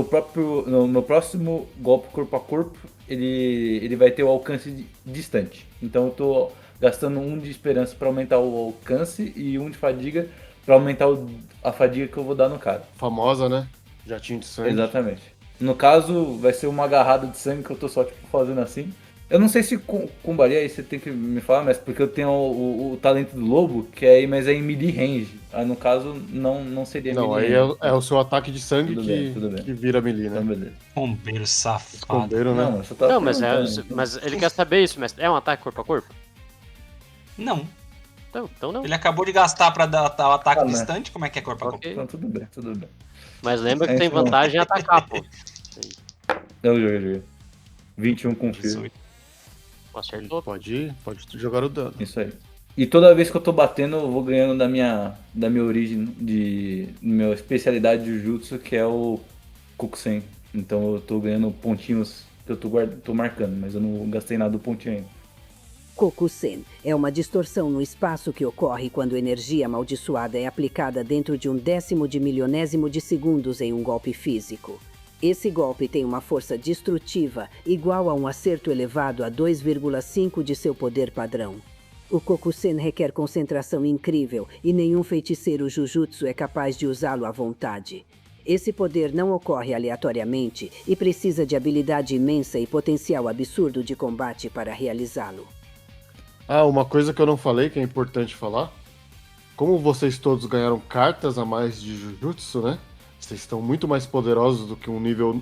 meu próximo golpe corpo a corpo, ele vai ter o alcance distante. Então eu tô gastando um de esperança para aumentar o alcance e um de fadiga para aumentar a fadiga que eu vou dar no cara. Famosa, né? Jatinho de sangue. Exatamente. No caso, vai ser uma agarrada de sangue que eu tô só tipo fazendo assim. Eu não sei se combaria, aí você tem que me falar, mas porque eu tenho o talento do lobo, mas é em melee range. Aí no caso, não seria Não, melee aí range. é o seu ataque de sangue Tudo bem. que vira melee, né? Então, beleza. Bombeiro safado. Esconderam, né? Não, eu só tava Não, mas perguntando. ele quer saber isso, mestre. É um ataque corpo a corpo? Não. Então não. Ele acabou de gastar pra dar o ataque Ah, né? distante. Como é que é corpo a corpo? Ok. Então, tudo bem. Mas lembra que É tem isso mesmo. vantagem em atacar, pô. Eu joguei. 21 confirmo. 18. Acertou. Pode jogar o dano. Isso aí. E toda vez que eu tô batendo, eu vou ganhando da minha origem, minha especialidade de jutsu, que é o Kokusen. Então eu tô ganhando pontinhos que eu tô marcando, mas eu não gastei nada do pontinho ainda. Kokusen é uma distorção no espaço que ocorre quando energia amaldiçoada é aplicada dentro de 1/10 de milionésimo de segundos em um golpe físico. Esse golpe tem uma força destrutiva igual a um acerto elevado a 2,5 de seu poder padrão. O Kokusen requer concentração incrível e nenhum feiticeiro Jujutsu é capaz de usá-lo à vontade. Esse poder não ocorre aleatoriamente e precisa de habilidade imensa e potencial absurdo de combate para realizá-lo. Ah, uma coisa que eu não falei, que é importante falar. Como vocês todos ganharam cartas a mais de Jujutsu, né? Vocês estão muito mais poderosos do que um nível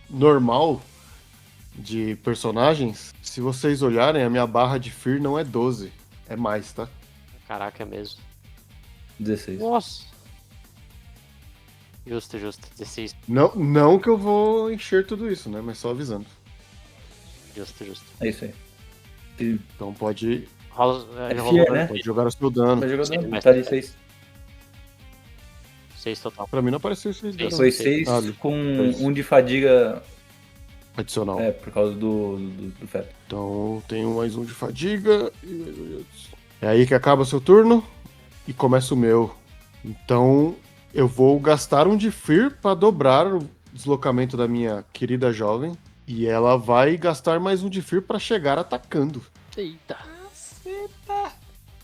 normal de personagens. Se vocês olharem, a minha barra de Fear não é 12. É mais, tá? Caraca, é mesmo. 16. Nossa. Justo. 16. Não que eu vou encher tudo isso, né? Mas só avisando. Justo. É isso aí. Então pode Rola, É rolou, Fear, né? jogar o seu dano. Tá Sim, jogando? mas- Tá de 6. 6 total. Pra mim não apareceu isso aí. Sim. Foi Sim. 6 Ah, com dois. um de fadiga, Adicional. por causa do feto. Então tenho mais um de fadiga. É aí que acaba o seu turno e começa o meu. Então eu vou gastar um de Fear para dobrar o deslocamento da minha querida jovem. E ela vai gastar mais um de Fear para chegar atacando. Eita.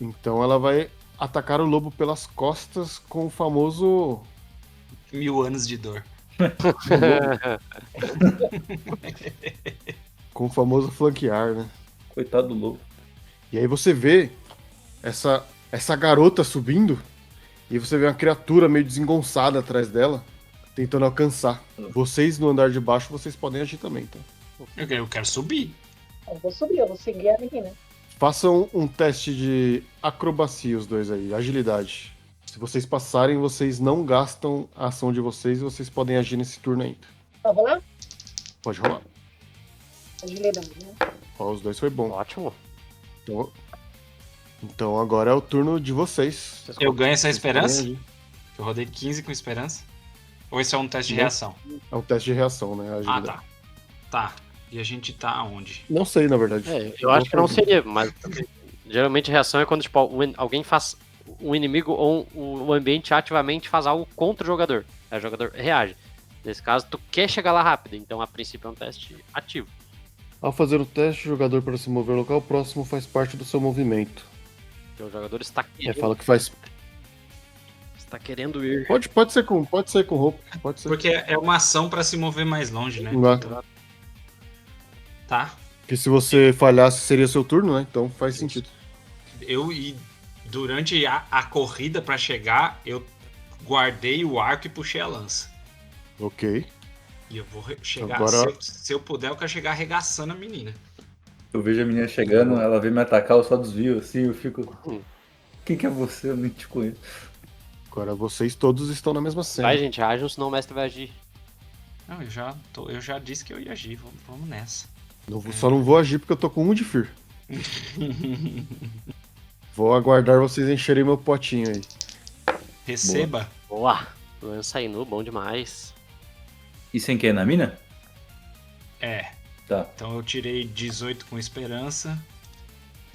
Então ela vai atacar o lobo pelas costas com o famoso. 1000 anos de dor. Com o famoso flanquear, né? Coitado do lobo. E aí você vê essa garota subindo e você vê uma criatura meio desengonçada atrás dela, tentando alcançar. Vocês no andar de baixo, vocês podem agir também, tá? Eu quero subir. Eu vou subir, eu vou seguir a menina. Façam um teste de acrobacia os dois aí, agilidade. Se vocês passarem, vocês não gastam a ação de vocês e vocês podem agir nesse turno ainda. Então, vou lá? Pode rolar. Agilidade, né? Ó, os dois foi bom. Ótimo. Então agora é o turno de vocês. Eu ganho essa Vocês podem esperança? agir. Eu rodei 15 com esperança. Ou esse é um teste de Não. reação? É um teste de reação, né? A Ah, agilidade. tá. E a gente tá aonde? Não sei, na verdade. Eu acho que não seria, mas geralmente a reação é quando tipo, alguém faz. Um inimigo ou o ambiente ativamente faz algo contra o jogador. Aí o jogador reage. Nesse caso, tu quer chegar lá rápido, então a princípio é um teste ativo. Ao fazer o teste, o jogador para se mover ao local próximo faz parte do seu movimento. Então o jogador está Fala que faz. querendo ir. Pode ser com roupa. Pode ser. Porque é uma ação pra se mover mais longe, né? Não. Tá. Porque se você falhasse, seria seu turno, né? Então faz sentido. E durante a corrida pra chegar, eu guardei o arco e puxei a lança. Ok. E eu vou chegar. Agora- Se eu puder, eu quero chegar arregaçando a menina. Eu vejo a menina chegando, ela vem me atacar, eu só desvio assim, eu fico. Quem que é você? Eu nem te conheço. Agora vocês todos estão na mesma cena. Vai, gente, ajam, senão o mestre vai agir. Não, eu já disse que eu ia agir. Vamos nessa. Só não vou agir porque eu tô com 1 de Fear. Vou aguardar vocês encherem meu potinho aí. Receba. Boa! Lança Inu, bom demais. E sem quem? Na mina? É. Tá. Então eu tirei 18 com esperança.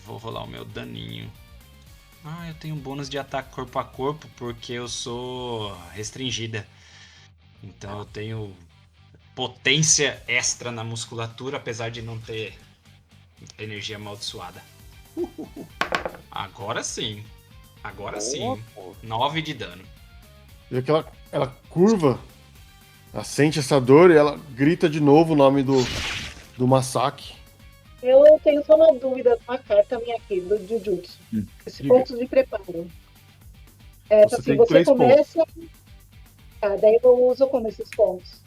Vou rolar o meu daninho. Eu tenho um bônus de ataque corpo a corpo porque eu sou restringida. Então eu tenho potência extra na musculatura, apesar de não ter energia amaldiçoada. Agora sim. Agora sim. 9 de dano. E ela curva, ela sente essa dor e ela grita de novo o nome do massacre. Eu tenho só uma dúvida numa carta minha aqui, do Jujutsu. Esse Diga. pontos de preparo. Você Assim, tem você 3 começa. Daí eu uso como esses pontos?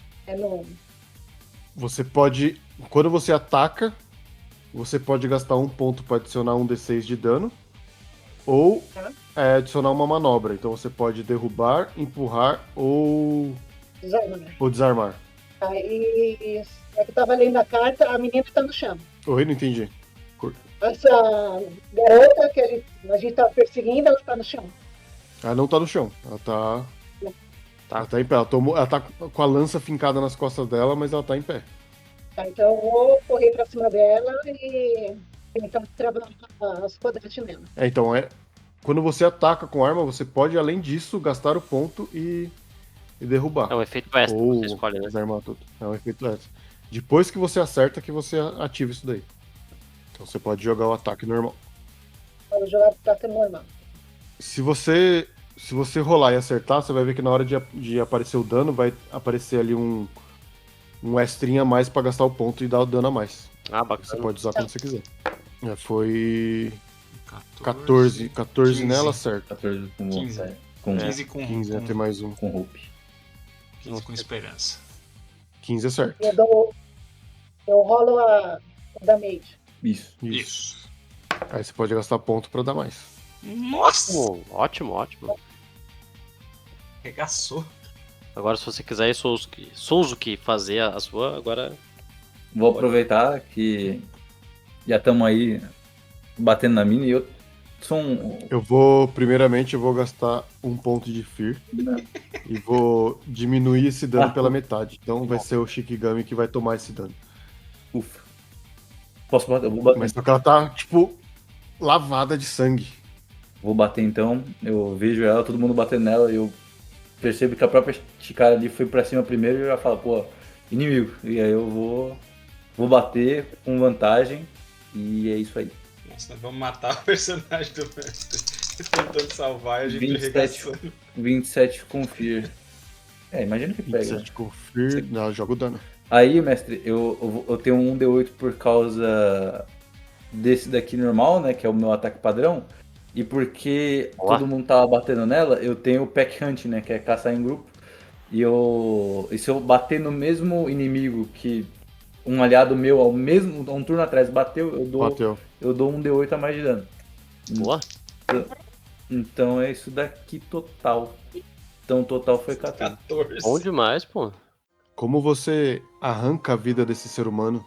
Você pode, quando você ataca, você pode gastar 1 ponto para adicionar um D6 de dano. Ou adicionar uma manobra. Então você pode derrubar, empurrar ou desarmar. Aí, é que eu tava lendo a carta, a menina tá no chão. Oi, não entendi. Essa garota que a gente tava perseguindo, ela tá no chão. Ela não tá no chão. Ela tá. Tá. Ela tá em pé. Ela tá com a lança fincada nas costas dela, mas ela tá em pé. Então eu vou correr pra cima dela e tentar travar as quadradas nela. Então, quando você ataca com arma, você pode, além disso, gastar o ponto e derrubar. É um efeito extra que Ou você escolhe, né? desarmar tudo. É um efeito extra. Depois que você acerta, que você ativa isso daí. Então você pode jogar o ataque normal. Para jogar ataque normal. Se você rolar e acertar, você vai ver que na hora de aparecer o dano, vai aparecer ali um extrinha a mais pra gastar o ponto e dar o dano a mais. Ah, Você bacana. pode usar quando você quiser. Foi 14. 14 15. nela, certo. 14 com 15. com, 15 com 15 vai ter mais um. com Hope. 15 com esperança. 15 é certo. Eu rolo a damage. Isso. Isso. Aí você pode gastar ponto pra dar mais. Nossa! Ótimo, ótimo. Arregaçou. Agora, se você quiser, Souzuki fazer a sua, agora. Vou aproveitar que já estamos aí batendo na mina e eu sou Primeiramente, eu vou gastar 1 ponto de Fear e vou diminuir esse dano pela metade. Então vai ser o Shikigami que vai tomar esse dano. Ufa. Posso bater? Eu vou bater. Mas só que ela tá, tipo, lavada de sangue. Vou bater então. Eu vejo ela, todo mundo batendo nela e eu percebo que a própria Chikara ali foi pra cima primeiro e eu já falo, pô, inimigo. E aí eu vou bater com vantagem e é isso aí. Nossa, nós vamos matar o personagem do mestre. Tentando salvar e a gente 27. arregaçando. 27 com Fear. Imagina que pega. 27 com Fear. Não, joga o dano. Aí, mestre, eu tenho um D8 por causa desse daqui normal, né? Que é o meu ataque padrão. E porque todo mundo tava batendo nela, eu tenho o Pack Hunt, né? Que é caçar em grupo. E se eu bater no mesmo inimigo que um aliado meu, um turno atrás, bateu, eu dou um D8 a mais de dano. Boa. Então é isso daqui total. Então o total foi 14. 14. Bom demais, pô. Como você arranca a vida desse ser humano?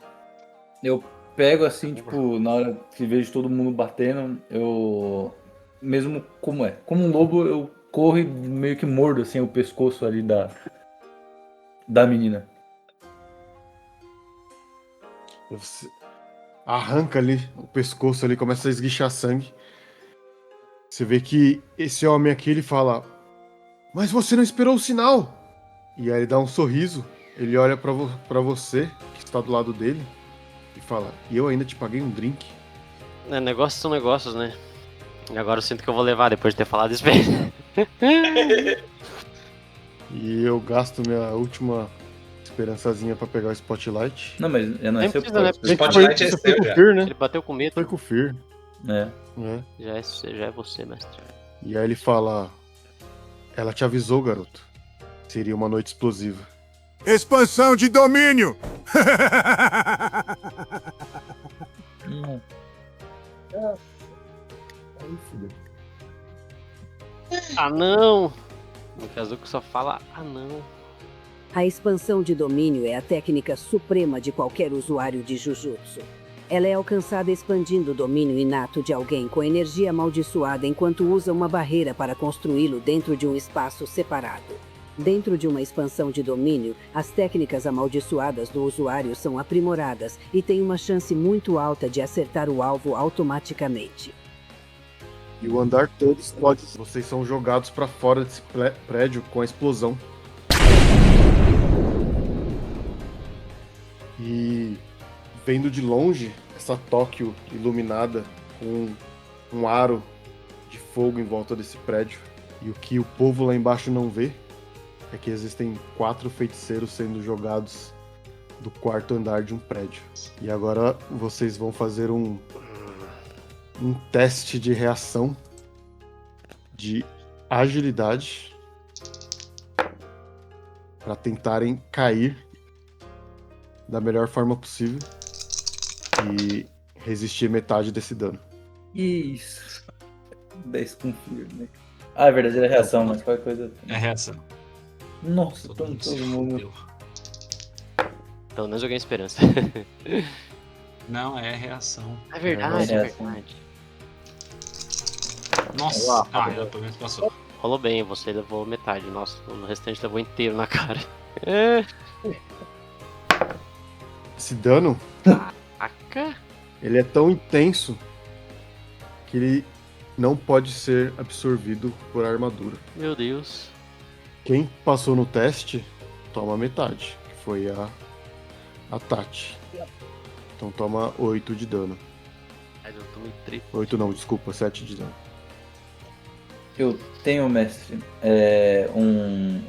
Eu pego assim, tipo, na hora que vejo todo mundo batendo, eu. Mesmo como um lobo, eu corro e meio que mordo assim o pescoço ali da menina. Você arranca ali o pescoço ali, começa a esguichar sangue. Você vê que esse homem aqui, ele fala: mas você não esperou o sinal! E aí ele dá um sorriso, ele olha pra você, que está do lado dele, e fala: e eu ainda te paguei um drink. Negócios são negócios, né? E agora eu sinto que eu vou levar depois de ter falado isso bem. E eu gasto minha última Esperançazinha pra pegar o Spotlight. Não, mas não é Nem seu precisa, né? Gente, Spotlight é você foi seu com já. o Fear, né? Ele bateu com medo. Foi com o Fear. É. Né? Já é você, mestre. E aí ele fala: ela te avisou, garoto. Seria uma noite explosiva. Expansão de domínio! Nossa. Ah, não! O Kazuki só fala, ah, não. A expansão de domínio é a técnica suprema de qualquer usuário de Jujutsu. Ela é alcançada expandindo o domínio inato de alguém com energia amaldiçoada enquanto usa uma barreira para construí-lo dentro de um espaço separado. Dentro de uma expansão de domínio, as técnicas amaldiçoadas do usuário são aprimoradas e têm uma chance muito alta de acertar o alvo automaticamente. E o andar todo explode. Vocês são jogados pra fora desse prédio com a explosão. E vendo de longe essa Tóquio iluminada com um aro de fogo em volta desse prédio. E o que o povo lá embaixo não vê é que existem 4 feiticeiros sendo jogados do 4º andar de um prédio. E agora vocês vão fazer um teste de reação de agilidade para tentarem cair da melhor forma possível e resistir metade desse dano. Isso. 10 com Fear, né? Ah, é verdadeira reação, mas qualquer coisa. É reação. Nossa, Todo mundo se todo mundo. fudeu. Pelo menos eu ganhei esperança. Não, é reação. É verdade, É, é é. verdade. Nossa, ela pelo menos passou. Rolou bem, você levou metade. Nossa, o restante levou inteiro na cara. É. Esse dano, Aca. ele é tão intenso que ele não pode ser absorvido por armadura. Meu Deus. Quem passou no teste toma metade, que foi a Tati. Então toma 8 de dano. Mas eu tomei triplo. 8 não, desculpa, 7 de dano. Eu tenho, mestre,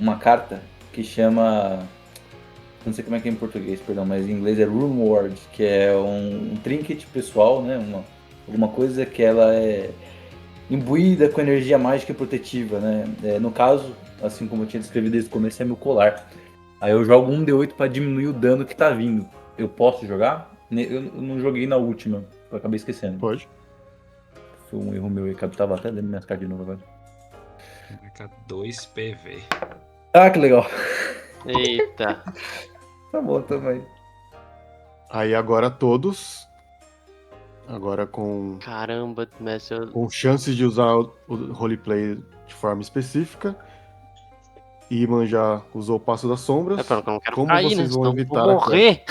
uma carta que chama. Não sei como é que é em português, perdão, mas em inglês é Room Ward, que é um trinket pessoal, né? Alguma coisa que ela é imbuída com energia mágica e protetiva, né? No caso, assim como eu tinha descrevido desde o começo, é meu colar. Aí eu jogo 1d8 pra diminuir o dano que tá vindo. Eu posso jogar? Eu não joguei na última, eu acabei esquecendo. Pode. Foi um erro meu, eu tava até lendo minhas cartas de novo agora. Marca 2 PV. Ah, que legal. Eita. Tá bom também. Aí agora todos, agora com Caramba, mestre. chances de usar o roleplay de forma específica. Iman já usou o Passo das Sombras. É, pera, eu não quero Como cair, vocês né? vão Senão eu evitar vou a morrer.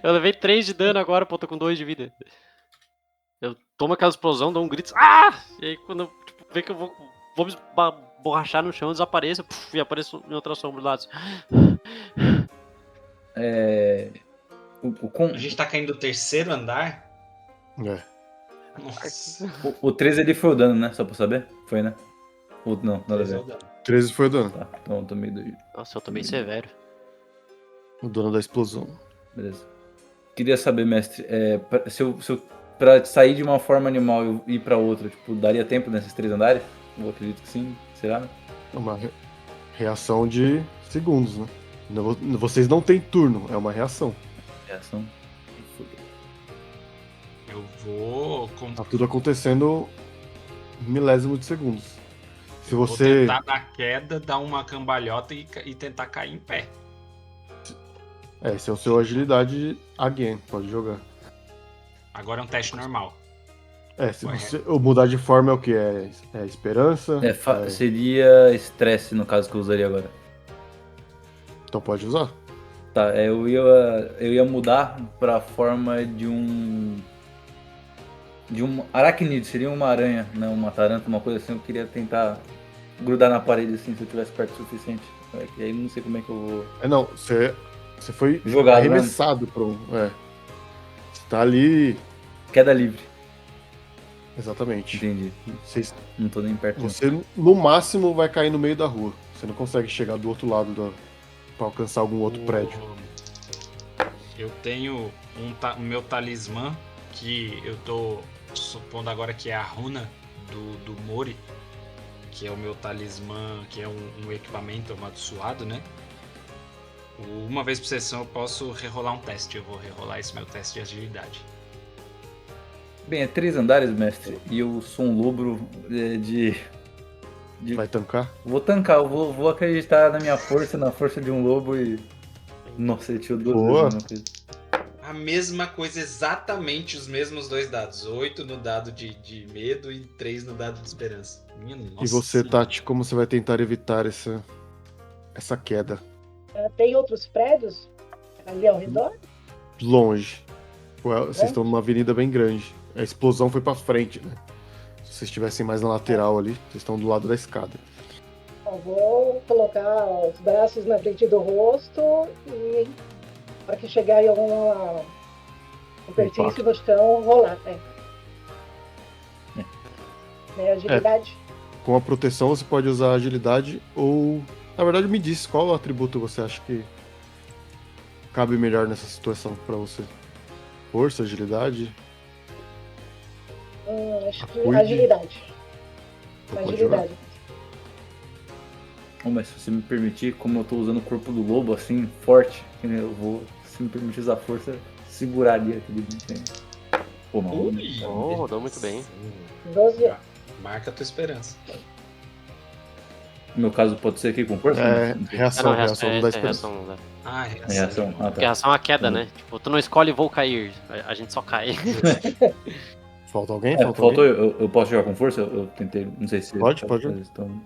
Eu levei 3 de dano agora, pô, tô com 2 de vida. Eu tomo aquela explosão, dou um grito. Ah! E aí quando eu ver que eu vou me borrachar no chão, eu desapareço e apareço em outra sombra do lado. A gente tá caindo do 3º andar? É. Nossa. O 13 ali foi o dano, né? Só pra saber? Foi, né? Não, nada a ver. 13 foi o dano. Tá, então eu tomei 2. Nossa, eu tô bem severo. O dano da explosão. Beleza. Queria saber, mestre, pra sair de uma forma animal e ir pra outra, tipo, daria tempo nesses 3 andares? Eu acredito que sim. Será, né? É uma reação de segundos, né? Vocês não têm turno, é uma reação. Reação. Eu vou. Tá tudo acontecendo em milésimo de segundos. Se Vou você. tentar dar queda, dar uma cambalhota e tentar cair em pé. Esse é o seu agilidade again, pode jogar. Agora é um teste normal. Se você mudar de forma é o que? É esperança? Seria estresse, no caso que eu usaria agora. Então pode usar. Tá, eu ia mudar pra forma de um aracnídeo, seria uma aranha, né? Uma taranta, uma coisa assim. Eu queria tentar grudar na parede assim, se eu tivesse perto o suficiente. E aí não sei como é que eu vou... Não, você foi Jogado, arremessado para um... Você tá ali... Queda livre. Exatamente. Entendi. Não tô nem perto. Você, no máximo, vai cair no meio da rua. Você não consegue chegar do outro lado pra alcançar algum outro prédio. Eu tenho o meu talismã, que eu tô supondo agora que é a runa do Mori, que é o meu talismã, que é um equipamento amaldiçoado, né? Uma vez por sessão eu posso rerolar um teste. Eu vou rerolar esse meu teste de agilidade. Bem, é 3 andares, mestre, e eu sou um lobo de... Vai tancar? Vou tancar, eu vou acreditar na minha força, na força de um lobo e... Nossa, ele tirou 2 Boa. vezes a mesma coisa. A mesma coisa, exatamente os mesmos 2 dados. 8 no dado de medo e 3 no dado de esperança. Minha nossa E você, senhora. Tati, como você vai tentar evitar essa queda? Tem outros prédios ali ao redor? Longe. Vocês estão numa avenida bem grande. A explosão foi pra frente, né? Se vocês estivessem mais na lateral ali, vocês estão do lado da escada. Eu vou colocar os braços na frente do rosto e para que chegar em alguma superfície no chão, rolar. Agilidade. Com a proteção você pode usar agilidade ou... Na verdade, me diz qual atributo você acha que cabe melhor nessa situação pra você. Força, agilidade? Acho que Acuide. agilidade. Então pode Agilidade. Mas se você me permitir, como eu tô usando o corpo do lobo assim, forte, eu vou, se me permitir usar força, segurar ali aquele bicho aí. Pô, mano. Ui, rodou muito bem. 12. Marca a tua esperança. No meu caso, pode ser aqui com força? É, Não sei. reação, não, reação não dá essa é esperança. reação, né? Ah, É reação. Ah, Porque tá. reação é a queda, né? Tipo, tu não escolhe vou cair, a gente só cai. Falta alguém? Faltou, eu posso jogar com força? Eu tentei, não sei se... Pode. Então,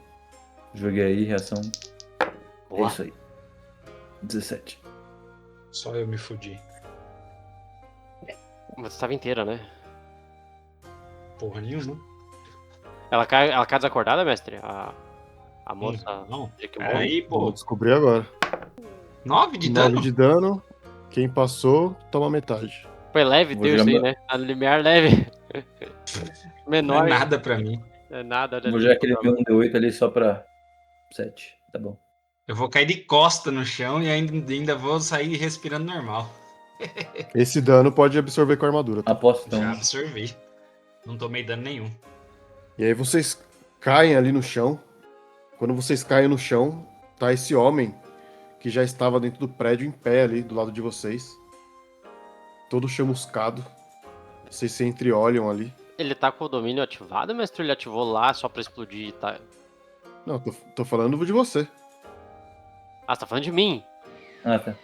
joguei aí, reação. Boa. É isso aí. 17. Só eu me fudi. Mas você tava inteira, né? Porra nenhuma. Ela cai desacordada, mestre? A moça Não. de que Peraí, Vou pô. descobrir agora. 9 de 9 dano? de dano. Quem passou, toma metade. Foi leve, Vou deu isso jogar aí, né? A limiar leve. Não Menor. é nada pra mim. É nada, olha Vou ali. jogar aquele meu 1d8 ali só pra 7. Tá bom. Eu vou cair de costa no chão e ainda vou sair respirando normal. Esse dano pode absorver com a armadura. Tá? Aposto então. Já absorvi. Não tomei dano nenhum. E aí vocês caem ali no chão. Quando vocês caem no chão, tá esse homem que já estava dentro do prédio em pé ali do lado de vocês. Todo chamuscado. Vocês se entreolham ali. Ele tá com o domínio ativado, mestre? Ele ativou lá só pra explodir, tá? Não, tô falando de você. Ah, você tá falando de mim? Ah, tá.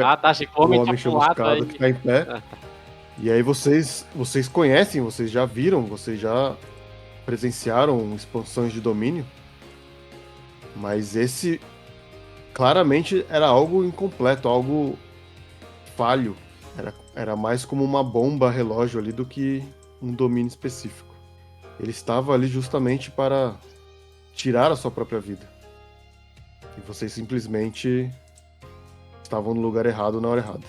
Ah, tá, achei que o O homem homem tinha pulado chamuscado aí. que tá em pé. Ah, tá. E aí vocês conhecem, vocês já viram, vocês já presenciaram expansões de domínio. Mas esse claramente era algo incompleto, algo falho. Era mais como uma bomba relógio ali do que um domínio específico. Ele estava ali justamente para tirar a sua própria vida. E vocês simplesmente estavam no lugar errado na hora errada.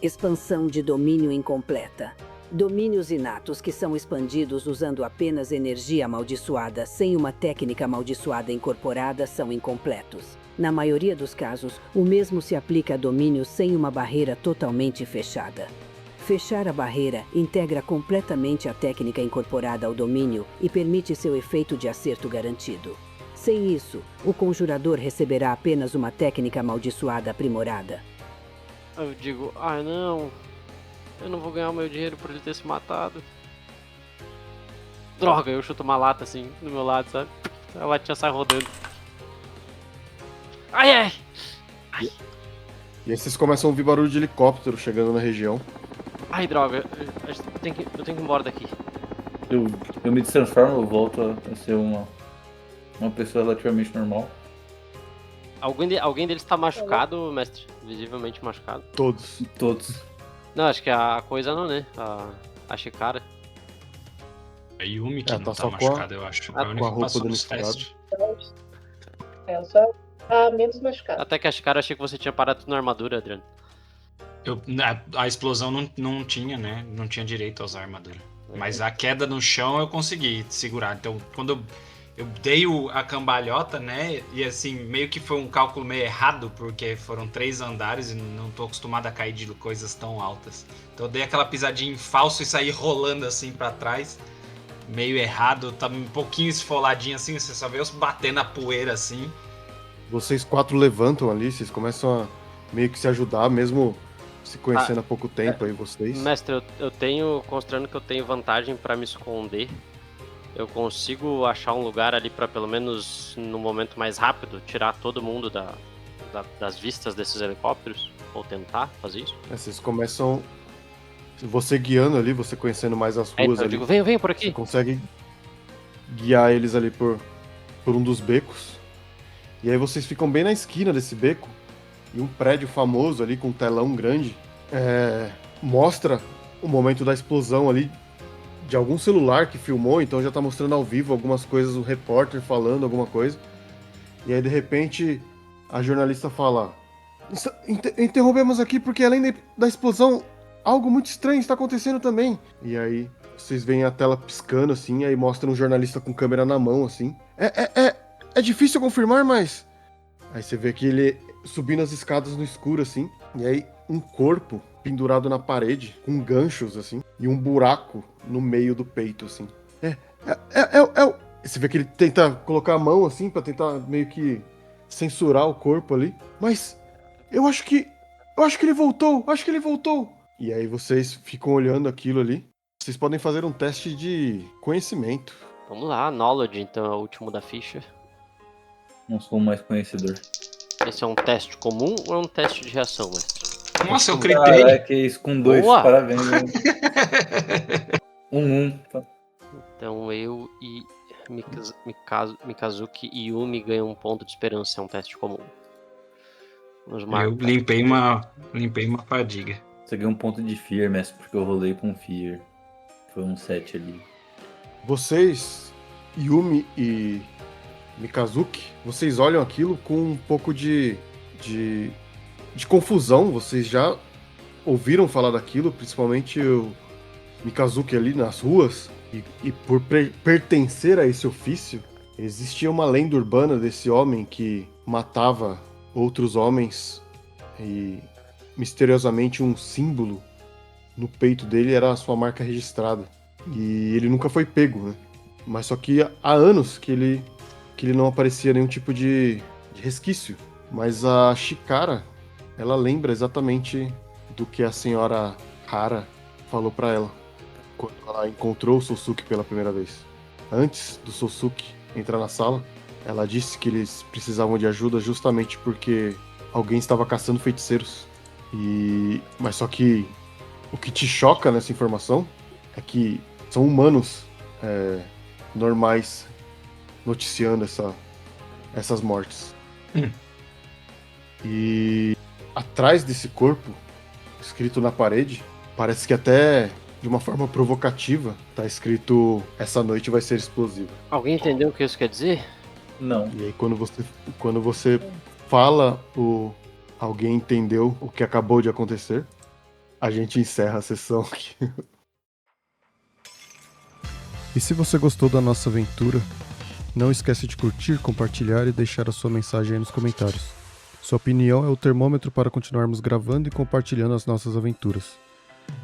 Expansão de domínio incompleta. Domínios inatos que são expandidos usando apenas energia amaldiçoada sem uma técnica amaldiçoada incorporada são incompletos. Na maioria dos casos, o mesmo se aplica a domínios sem uma barreira totalmente fechada. Fechar a barreira integra completamente a técnica incorporada ao domínio e permite seu efeito de acerto garantido. Sem isso, o conjurador receberá apenas uma técnica amaldiçoada aprimorada. Eu digo, não. Eu não vou ganhar o meu dinheiro por ele ter se matado. Droga, eu chuto uma lata assim, do meu lado, sabe? A latinha sai rodando. Ai! E aí vocês começam a ouvir barulho de helicóptero chegando na região. Ai, droga. Eu tenho que ir embora daqui. Eu me destransformo, eu volto a ser uma pessoa relativamente normal. Alguém deles tá machucado, mestre? Visivelmente machucado. Todos. Todos. Não, acho que a coisa não, né? A Chikara. A Yumi que É, não tá tá só machucada, eu acho. com a A única que roupa passou do nos machucado. testes. Eu só tá menos machucado. Até que a Chikara, achei que você tinha parado tudo na armadura, Adriano. A explosão não tinha, né? Não tinha direito a usar armadura. Mas a queda no chão eu consegui segurar. Então, quando eu dei a cambalhota, né? E assim, meio que foi um cálculo meio errado, porque foram 3 andares e não tô acostumado a cair de coisas tão altas. Então eu dei aquela pisadinha em falso e saí rolando assim pra trás, meio errado, tá um pouquinho esfoladinho assim, você só vê eu bater na poeira assim. Vocês 4 levantam ali, vocês começam a meio que se ajudar, mesmo se conhecendo há pouco tempo aí, vocês. Mestre, eu tenho, considerando que eu tenho vantagem pra me esconder, eu consigo achar um lugar ali pra, pelo menos no momento mais rápido, tirar todo mundo das vistas desses helicópteros? Ou tentar fazer isso? Vocês começam, você guiando ali, você conhecendo mais as ruas Eu ali, digo, venham por você aqui. consegue guiar eles ali por um dos becos. E aí vocês ficam bem na esquina desse beco, e um prédio famoso ali com um telão grande mostra o momento da explosão ali de algum celular que filmou, então já tá mostrando ao vivo algumas coisas, o repórter falando alguma coisa. E aí de repente a jornalista fala: interrompemos aqui porque além da explosão, algo muito estranho está acontecendo também. E aí vocês veem a tela piscando assim, aí mostra um jornalista com câmera na mão assim. É difícil confirmar, mas... Aí você vê que ele subindo as escadas no escuro, assim. E aí um corpo pendurado na parede, com ganchos, assim. E um buraco no meio do peito, assim. Você vê que ele tenta colocar a mão, assim, pra tentar meio que censurar o corpo ali. Mas eu acho que ele voltou, E aí vocês ficam olhando aquilo ali. Vocês podem fazer um teste de conhecimento. Vamos lá, Knowledge, então é o último da ficha. Não sou o mais conhecedor. Esse é um teste comum ou é um teste de reação, mestre? Nossa, eu gritei. Caraca, isso com 2, Boa! parabéns. Né? 1. Tá. Então eu e Mikazuki e Yumi ganham um ponto de esperança, é um teste comum. Vamos Eu marcar. limpei uma fadiga. Você ganhou um ponto de Fear, mestre, porque eu rolei com Fear. Foi um 7 ali. Vocês, Yumi e Mikazuki, vocês olham aquilo com um pouco de confusão. Vocês já ouviram falar daquilo, principalmente o Mikazuki ali nas ruas. E por pertencer a esse ofício, existia uma lenda urbana desse homem que matava outros homens e misteriosamente um símbolo no peito dele era a sua marca registrada. E ele nunca foi pego, né? Mas só que há anos que ele não aparecia nenhum tipo de resquício. Mas a Chikara, ela lembra exatamente do que a senhora Hara falou pra ela quando ela encontrou o Sosuke pela primeira vez. Antes do Sosuke entrar na sala, ela disse que eles precisavam de ajuda justamente porque alguém estava caçando feiticeiros. Mas só que o que te choca nessa informação é que são humanos normais noticiando essas mortes. E atrás desse corpo, escrito na parede, parece que até de uma forma provocativa, tá escrito: essa noite vai ser explosiva. Alguém entendeu o que isso quer dizer? Não. E aí quando você fala alguém entendeu o que acabou de acontecer, a gente encerra a sessão aqui. E se você gostou da nossa aventura, não esquece de curtir, compartilhar e deixar a sua mensagem aí nos comentários. Sua opinião é o termômetro para continuarmos gravando e compartilhando as nossas aventuras.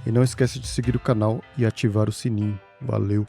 E não esquece de seguir o canal e ativar o sininho. Valeu!